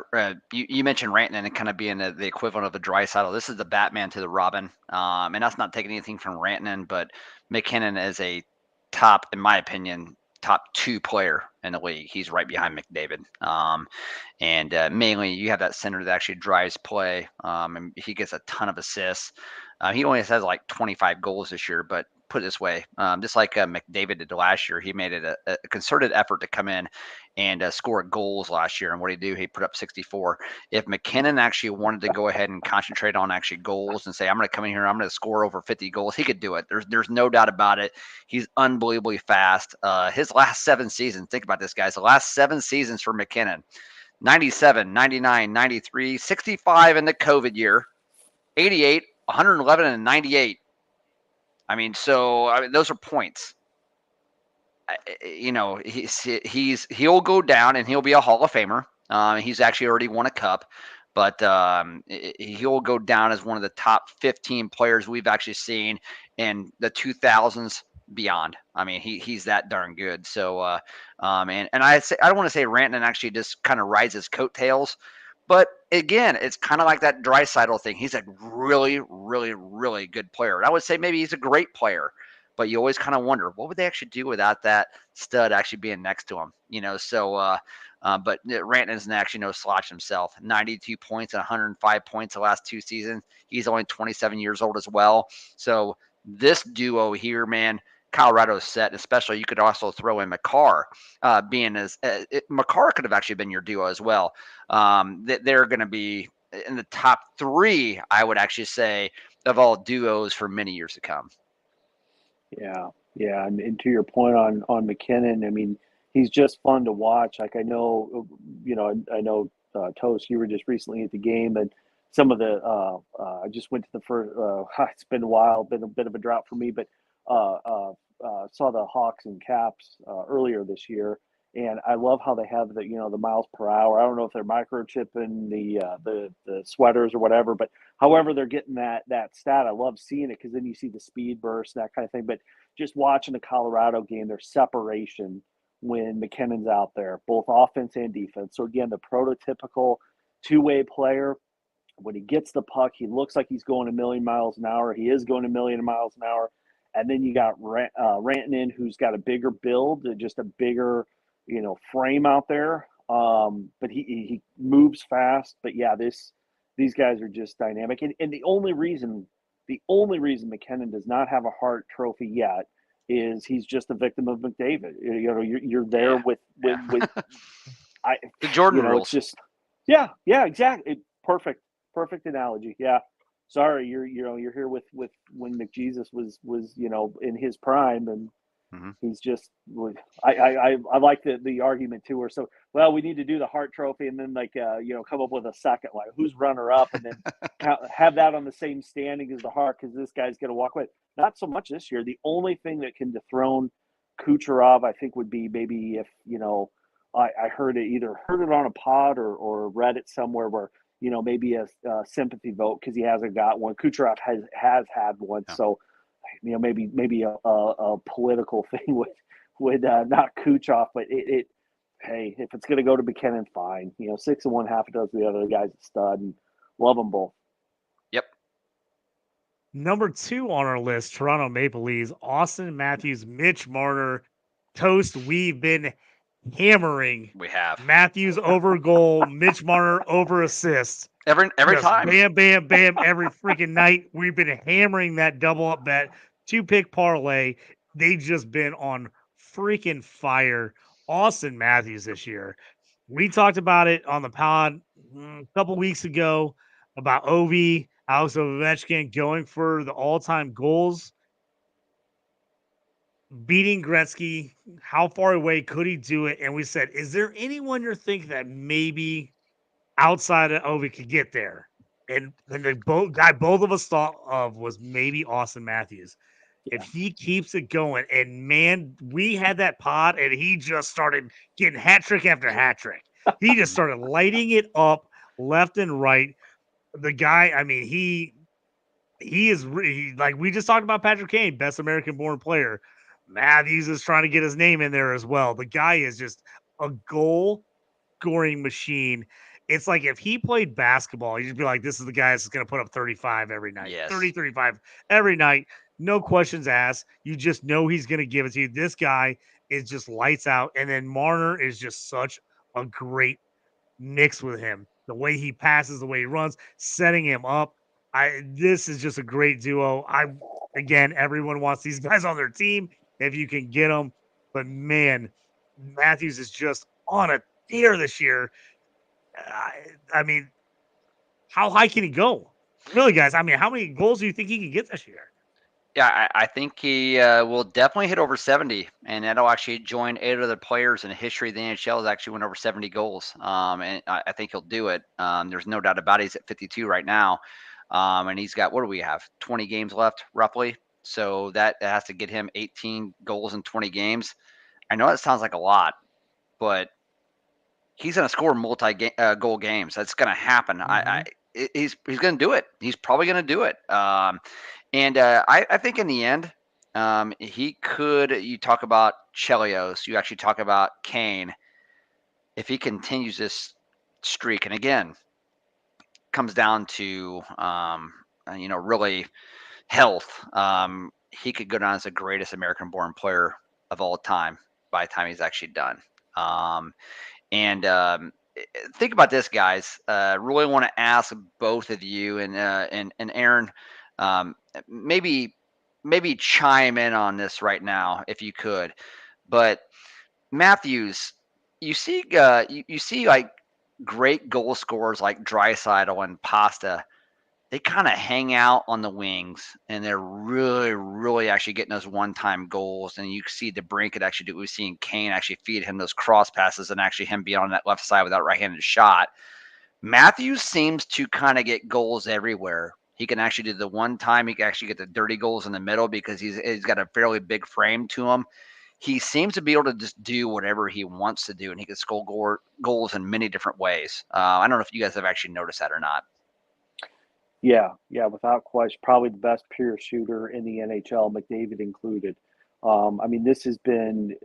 you mentioned Rantanen and kind of being the equivalent of a Draisaitl. This is the Batman to the Robin, and that's not taking anything from Rantanen, but McKinnon is a top, in my opinion, top 2 player in the league. He's right behind McDavid, and mainly you have that center that actually drives play, and he gets a ton of assists. He only has like 25 goals this year, but put it this way, just like McDavid did last year, he made it a concerted effort to come in and score goals last year. And what did he do? He put up 64. If McKinnon actually wanted to go ahead and concentrate on actually goals and say, I'm going to come in here, I'm going to score over 50 goals, he could do it. There's no doubt about it. He's unbelievably fast. His last 7 seasons, think about this, guys. The last 7 seasons for McKinnon, 97, 99, 93, 65 in the COVID year, 88, 111, and 98. Those are points. He'll go down and he'll be a Hall of Famer. He's actually already won a cup, but he'll go down as one of the top 15 players we've actually seen in the 2000s beyond. He's that darn good. So, and I don't want to say Rantanen actually just kind of rides his coattails, But again, it's kind of like that Draisaitl thing. He's a really, really, really good player. And I would say maybe he's a great player, but you always kind of wonder what would they actually do without that stud actually being next to him. But Rantanen isn't actually no slouch himself. 92 points and 105 points the last 2 seasons. He's only 27 years old as well. So this duo here, man, Colorado's set, especially you could also throw in Makar, Makar could have actually been your duo as well. They're going to be in the top 3, I would actually say, of all duos for many years to come. Yeah, yeah, and to your point on McKinnon, I mean, he's just fun to watch. Like I know, Toast, you were just recently at the game, and some of the I just went to the first. It's been a while, been a bit of a drought for me, but saw the Hawks and Caps earlier this year, and I love how they have the miles per hour. I don't know if they're microchipping the sweaters or whatever, but however they're getting that stat, I love seeing it because then you see the speed burst, that kind of thing. But just watching the Colorado game, their separation when McKinnon's out there, both offense and defense. So again, the prototypical two-way player. When he gets the puck, he looks like he's going a million miles an hour. He is going a million miles an hour. And then you got Rantanen, who's got a bigger build, just a bigger, frame out there. But he moves fast. But yeah, these guys are just dynamic. And the only reason McKinnon does not have a Hart Trophy yet is he's just a victim of McDavid. You're there with the Jordan rules. It's just yeah, exactly. Perfect analogy. Yeah. Sorry, you're here with when McJesus was in his prime, and he's just. I like the argument too, where we need to do the Hart Trophy and then come up with a second, like who's runner up, and then have that on the same standing as the Hart, because this guy's going to walk away. Not so much this year. The only thing that can dethrone Kucherov, I think, would be maybe if I heard it on a pod or read it somewhere where. Maybe a sympathy vote because he hasn't got one. Kucherov has had one, so maybe a political thing would not Kucherov, but hey, if it's going to go to McKinnon, fine. 6 and 1/2 does the other guy's a stud, and love them both. Yep. Number 2 on our list, Toronto Maple Leafs, Austin Matthews, Mitch Marner. Toast, we've been hammering. We have Matthews over goal, Mitch Marner over assist. Every time. Bam, bam, bam. Every freaking night. We've been hammering that double up bet, 2-pick parlay. They've just been on freaking fire. Austin Matthews this year. We talked about it on the pod a couple weeks ago about Ovi, Alex Ovechkin going for the all-time goals. Beating Gretzky, how far away could he do it? And we said, is there anyone you're thinking that maybe outside of Ovi could get there? And the guy both of us thought of was maybe Austin Matthews. Yeah. If he keeps it going, and man, we had that pod, and he just started getting hat trick after hat trick. He just started lighting it up left and right. The guy, I mean, he is like we just talked about Patrick Kane, best American-born player. Matthews is trying to get his name in there as well. The guy is just a goal-scoring machine. It's like if he played basketball, you'd be like, this is the guy that's going to put up 35 every night. Yes. 30, 35 every night. No questions asked. You just know he's going to give it to you. This guy is just lights out. And then Marner is just such a great mix with him. The way he passes, the way he runs, setting him up. This is just a great duo. Again, everyone wants these guys on their team if you can get them. But, man, Matthews is just on a tear this year. I mean, how high can he go? Really, guys, I mean, how many goals do you think he can get this year? Yeah, I think he will definitely hit over 70, and that'll actually join 8 other players in the history of the NHL that actually went over 70 goals. And I think he'll do it. There's no doubt about it. He's at 52 right now. And he's got, what do we have, 20 games left, roughly? So that has to get him 18 goals in 20 games. I know that sounds like a lot, but he's going to score multi-goal games. That's going to happen. Mm-hmm. He's going to do it. He's probably going to do it. And I think in the end, he could. You talk about Chelios. You actually talk about Kane. If he continues this streak, and again, comes down to, really health, he could go down as the greatest American-born player of all time by the time he's actually done. And think about this, guys. Really want to ask both of you and Aaron, um, maybe chime in on this right now if you could. But Matthews, you see like great goal scorers like Draisaitl and Pasta. They kind of hang out on the wings, and they're really, really actually getting those one-time goals. And you see the Brink actually do. We've seen Kane actually feed him those cross passes, and actually him being on that left side with that right-handed shot. Matthews seems to kind of get goals everywhere. He can actually do the one time. He can actually get the dirty goals in the middle because he's got a fairly big frame to him. He seems to be able to just do whatever he wants to do, and he can score goals in many different ways. I don't know if you guys have actually noticed that or not. Yeah, without question, probably the best pure shooter in the NHL, McDavid included. This has been.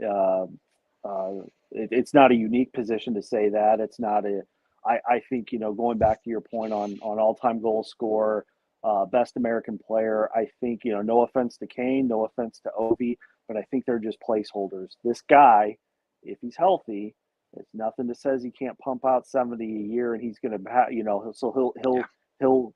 It's not a unique position to say that. It's not a. I think going back to your point on all-time goal scorer, best American player. I think no offense to Kane, no offense to Ovi, but I think they're just placeholders. This guy, if he's healthy, there's nothing that says he can't pump out 70 a year, and he's going to, so he'll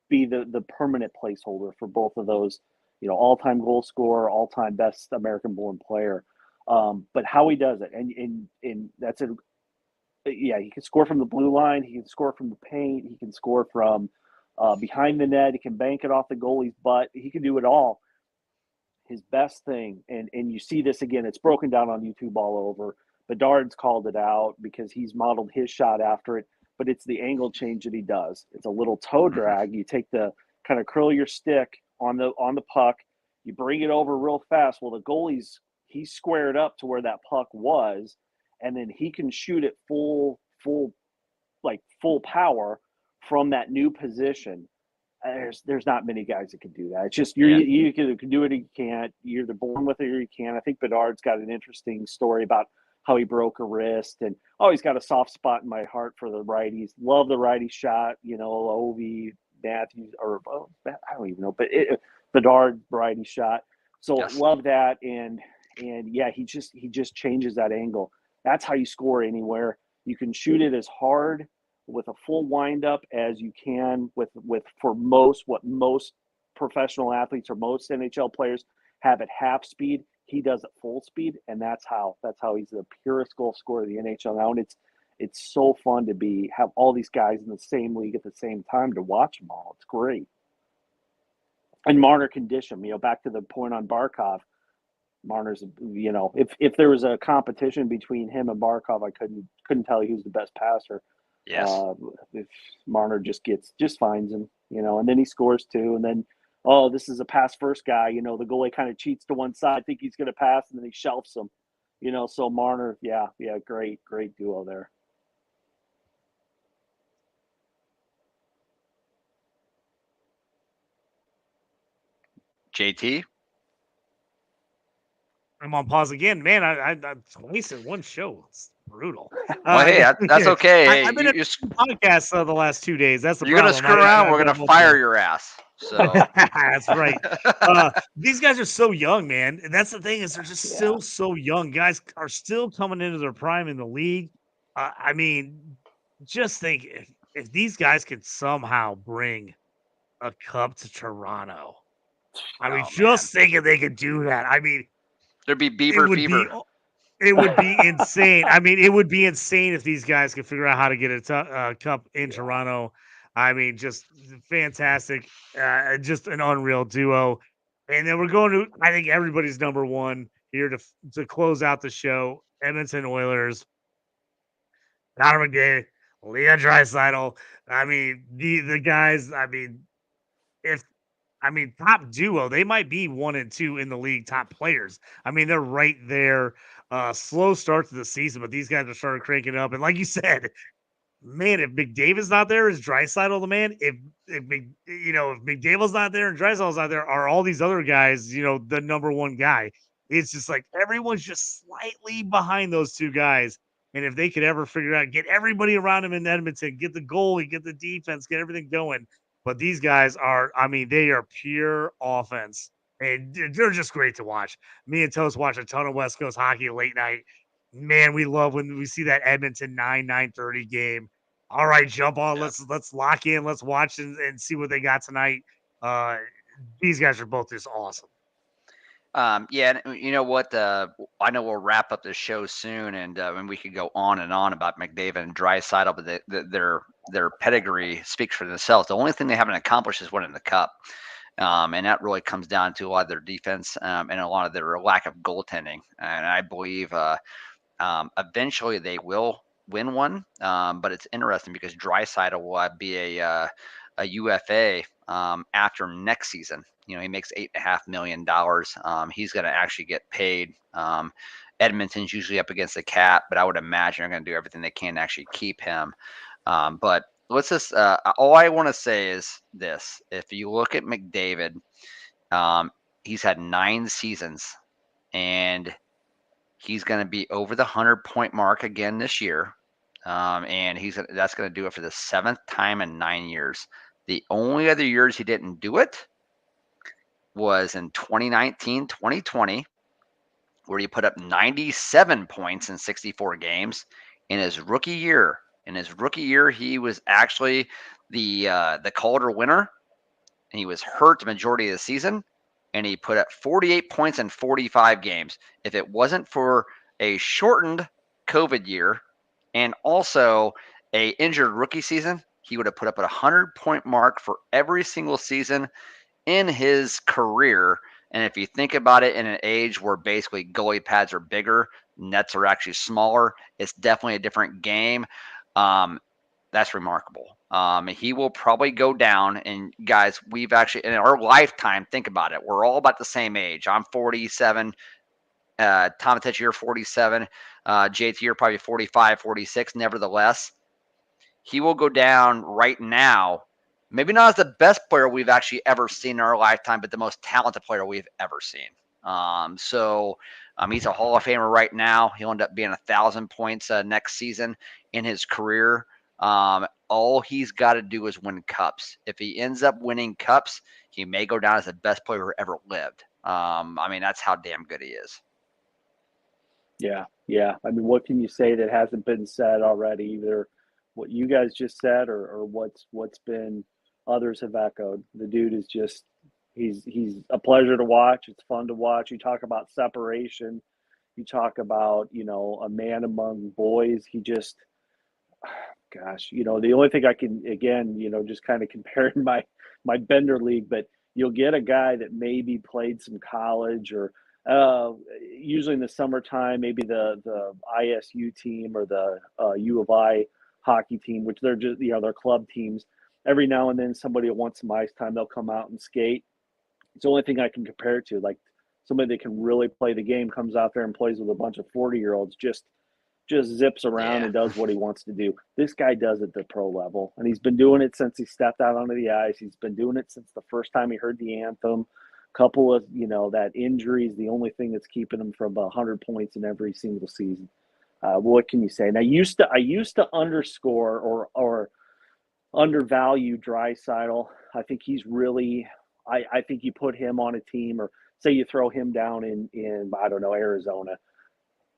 be the permanent placeholder for both of those, all-time goal scorer, all-time best American-born player. But how he does it, and that's it. Yeah, he can score from the blue line. He can score from the paint. He can score from behind the net. He can bank it off the goalie's butt. He can do it all. His best thing, and you see this again, it's broken down on YouTube all over. Bedard's called it out because he's modeled his shot after it, but it's the angle change that he does. It's a little toe drag. You take the kind of curl your stick on the puck, you bring it over real fast. Well, he's squared up to where that puck was, and then he can shoot it full power from that new position. There's not many guys that can do that. It's just you can do it or you can't. You're either born with it or you can't. I think Bedard's got an interesting story about how he broke a wrist, and he's got a soft spot in my heart for the righties. Love the righty shot, Ovi, Matthews, or I don't even know, but Bedard righty shot. So yes. Love that, and yeah, he just changes that angle. That's how you score anywhere. You can shoot it as hard with a full windup as you can with what most professional athletes or most NHL players have at half speed. He does it full speed, and that's how he's the purest goal scorer of the NHL now. And it's so fun to have all these guys in the same league at the same time to watch them all. It's great. And Marner can dish him. Back to the point on Barkov. Marner's, if there was a competition between him and Barkov, I couldn't tell you who's the best passer. Yes. If Marner just finds him, and then he scores too, and then this is a pass first guy. The goalie kind of cheats to one side, think he's going to pass, and then he shelves him. So Marner, yeah, great duo there. JT? I'm on pause again, man. I twice in one show. It's brutal. Well, hey, that's okay. I've been in podcasts the last 2 days. That's the you're problem. You're gonna screw around. We're gonna fire your ass. So that's right. These guys are so young, man. And that's the thing is they're just still so young. Guys are still coming into their prime in the league. Just think if these guys could somehow bring a cup to Toronto. Thinking they could do that. There'd be Beaver fever. It would be insane. It would be insane if these guys could figure out how to get a cup in Toronto. Just fantastic. Just an unreal duo. And then we're going to, I think, everybody's number one here to close out the show. Edmonton Oilers. Connor McDavid, Leon Draisaitl. The guys, top duo. They might be 1 and 2 in the league, top players. They're right there. Slow start to the season, but these guys are starting cranking up. And like you said, man, if McDavid's not there, is Draisaitl the man? If McDavid's not there and Draisaitl's not there, are all these other guys, the number one guy? It's just like everyone's just slightly behind those two guys. And if they could ever figure out, get everybody around him in Edmonton, get the goalie, get the defense, get everything going. But these guys are, I mean, they are pure offense. And they're just great to watch. Me and Toast watch a ton of West Coast hockey late night. Man, we love when we see that Edmonton 9:30 game. All right, jump on. Let's lock in. Let's watch and see what they got tonight. These guys are both just awesome. Yeah, and you know what? I know we'll wrap up the show soon, and we could go on and on about McDavid and Draisaitl, but their pedigree speaks for themselves. The only thing they haven't accomplished is winning the cup, and that really comes down to a lot of their defense and a lot of their lack of goaltending. And I believe eventually they will win one, but it's interesting because Draisaitl will be a UFA after next season. You know, he makes $8.5 million. He's going to actually get paid. Edmonton's usually up against the cap, but I would imagine they're going to do everything they can to actually keep him. But let's just, all I want to say is this. If you look at McDavid, he's had 9 seasons, and he's going to be over the 100-point mark again this year. And that's going to do it for the 7th time in 9 years. The only other years he didn't do it was in 2019, 2020, where he put up 97 points in 64 games. In his rookie year, he was actually the Calder winner, and he was hurt the majority of the season, and he put up 48 points in 45 games. If it wasn't for a shortened COVID year and also a injured rookie season, he would have put up a 100-point mark for every single season in his career. And if you think about it, in an age where basically goalie pads are bigger, nets are actually smaller, it's definitely a different game. That's remarkable. He will probably go down. And guys, we've actually, in our lifetime, think about it, we're all about the same age. I'm 47. Tomatech, you're 47. JT, you're probably 45, 46. Nevertheless, he will go down right now. Maybe not as the best player we've actually ever seen in our lifetime, but the most talented player we've ever seen. He's a Hall of Famer right now. He'll end up being 1,000 points next season in his career. All he's got to do is win cups. If he ends up winning cups, he may go down as the best player who ever lived. That's how damn good he is. Yeah. I mean, what can you say that hasn't been said already? Either what you guys just said or what's been others have echoed. The dude is just he's a pleasure to watch. It's fun to watch. You talk about separation. You talk about, a man among boys. He just, gosh, the only thing I can, again, just kind of comparing my Bender League, but you'll get a guy that maybe played some college or usually in the summertime, maybe the ISU team or the U of I hockey team, which they're just, they're club teams. Every now and then somebody that wants some ice time, they'll come out and skate. It's the only thing I can compare it to. Like somebody that can really play the game comes out there and plays with a bunch of 40-year-olds, just zips around and does what he wants to do. This guy does it at the pro level, and he's been doing it since he stepped out onto the ice. He's been doing it since the first time he heard the anthem. Couple of, that injury is the only thing that's keeping him from 100 points in every single season. What can you say? And I used to underscore or undervalue Draisaitl. I think he's really, I think you put him on a team, or say you throw him down in I don't know, Arizona.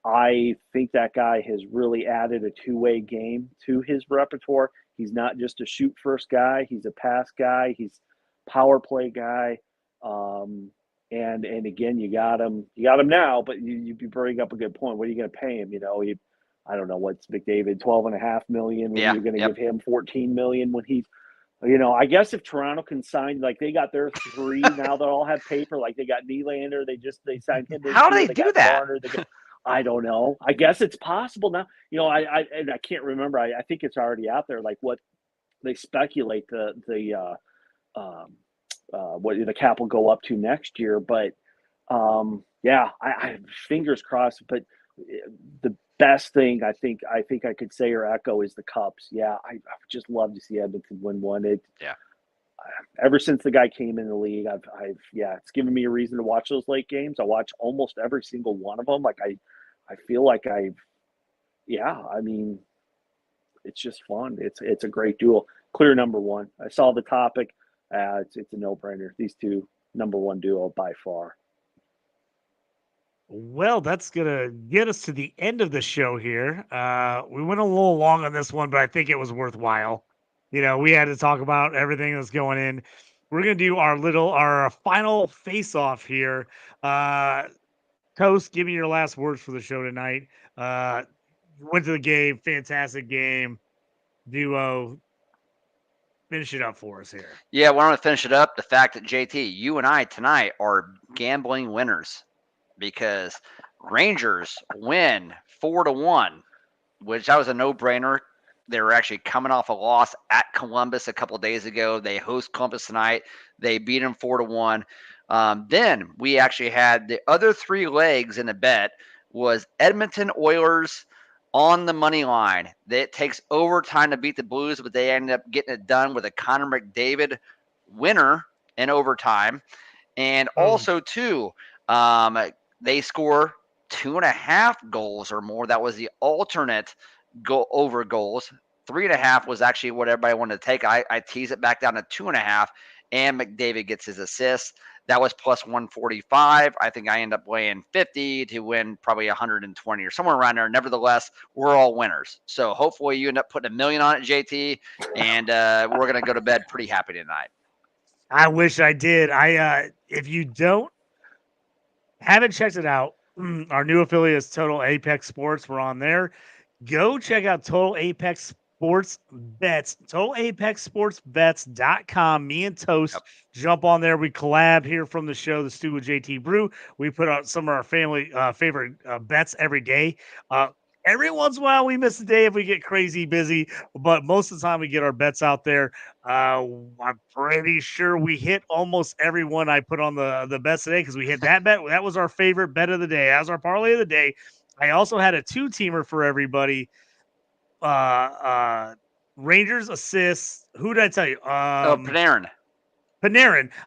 I think that guy has really added a two-way game to his repertoire. He's not just a shoot first guy. He's a pass guy. He's power play guy. And again, you got him now, but you bring up a good point. What are you going to pay him? I don't know, what's McDavid, $12.5 million when you're going to give him $14 million when he's, I guess if Toronto can sign, like they got their 3 now, they all have paper. Like they got Nylander, they signed him. How do they do that? Marner, I don't know. I guess it's possible now. I can't remember. I think it's already out there. Like what they speculate the what the cap will go up to next year. But I fingers crossed. But the best thing I think I could say or echo is the cups. Yeah, I would just love to see Edmonton win one. Ever since the guy came in the league, it's given me a reason to watch those late games. I watch almost every single one of them. Like I feel like I've yeah, I mean, it's just fun. It's a great duel. Clear number one. I saw the topic. It's a no brainer. These two number one duo by far. Well, that's gonna get us to the end of the show here. We went a little long on this one, but I think it was worthwhile. We had to talk about everything that's going in. We're gonna do our final face off here. Toast, give me your last words for the show tonight. Went to the game, fantastic game, duo. Finish it up for us here. Yeah, why don't I finish it up? The fact that JT, you and I tonight are gambling winners because Rangers win 4-1, which that was a no-brainer. They were actually coming off a loss at Columbus a couple days ago. They host Columbus tonight. They beat them 4-1. Then we actually had the other three legs in the bet was Edmonton Oilers on the money line. It takes overtime to beat the Blues, but they ended up getting it done with a Connor McDavid winner in overtime. And also, too, they score 2.5 goals or more. That was the alternate over goals. 3.5 was actually what everybody wanted to take. I tease it back down to 2.5, and McDavid gets his assist. That was plus 145. I think I end up laying 50 to win probably 120 or somewhere around there. Nevertheless, we're all winners. So hopefully you end up putting $1 million on it, JT, and we're going to go to bed pretty happy tonight. I wish I did. If you haven't checked it out, our new affiliate is Total Apex Sports. We're on there. Go check out Total Apex Sports Bets, totalapexsportsbets.com. Me and Toast jump on there. We collab here from the show, The Stew with JT Brew. We put out some of our family favorite bets every day. Every once in a while, we miss a day if we get crazy busy, but most of the time we get our bets out there. I'm pretty sure we hit almost every one I put on the bets today because we hit that bet. That was our favorite bet of the day. That was our parlay of the day. I also had a 2-teamer for everybody. Rangers assists. Who did I tell you? Panarin.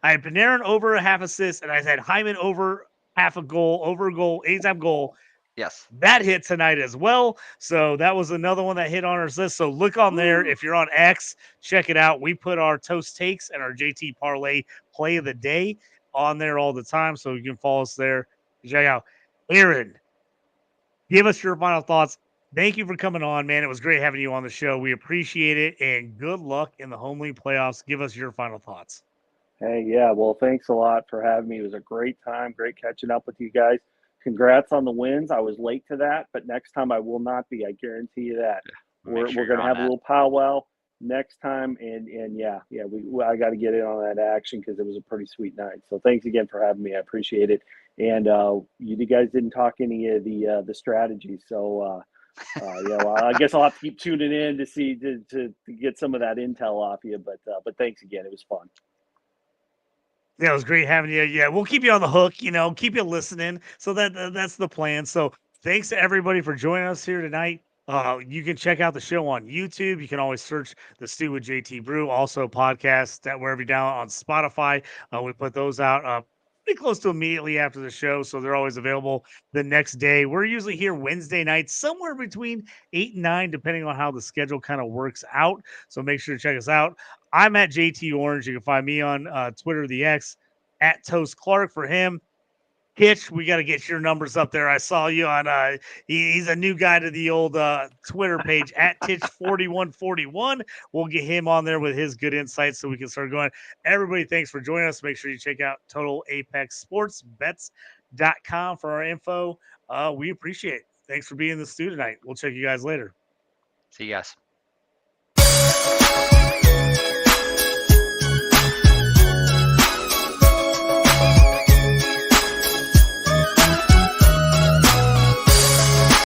I had Panarin over a half assist, and I had Hyman over half a goal, over a goal, anytime goal. Yes. That hit tonight as well. So that was another one that hit on our list. So look on there. If you're on X, check it out. We put our Toast Takes and our JT Parlay Play of the Day on there all the time. So you can follow us there. Check out. Aaron, give us your final thoughts. Thank you for coming on, man. It was great having you on the show. We appreciate it. And good luck in the home league playoffs. Give us your final thoughts. Hey, yeah. Well, thanks a lot for having me. It was a great time. Great catching up with you guys. Congrats on the wins. I was late to that, but next time I will not be. I guarantee you that. We're going to have a little powwow next time, and I got to get in on that action because it was a pretty sweet night. So thanks again for having me. I appreciate it. And you guys didn't talk any of the strategies, so well, I guess I'll have to keep tuning in to see to get some of that intel off you. But thanks again. It was fun. Yeah, it was great having you. Yeah, we'll keep you on the hook, keep you listening. So that's the plan. So thanks to everybody for joining us here tonight. You can check out the show on YouTube. You can always search The Stew with JT Brew. Also podcast that wherever you're down on Spotify. We put those out pretty close to immediately after the show. So they're always available the next day. We're usually here Wednesday nights, somewhere between 8 and 9, depending on how the schedule kind of works out. So make sure to check us out. I'm at JT Orange. You can find me on Twitter, the X, at Toast Clark for him. Hitch, we got to get your numbers up there. I saw you on he's a new guy to the old Twitter page at Titch4141. We'll get him on there with his good insights so we can start going. Everybody, thanks for joining us. Make sure you check out totalapexsportsbets.com for our info. We appreciate it. Thanks for being in the studio tonight. We'll check you guys later. See you guys.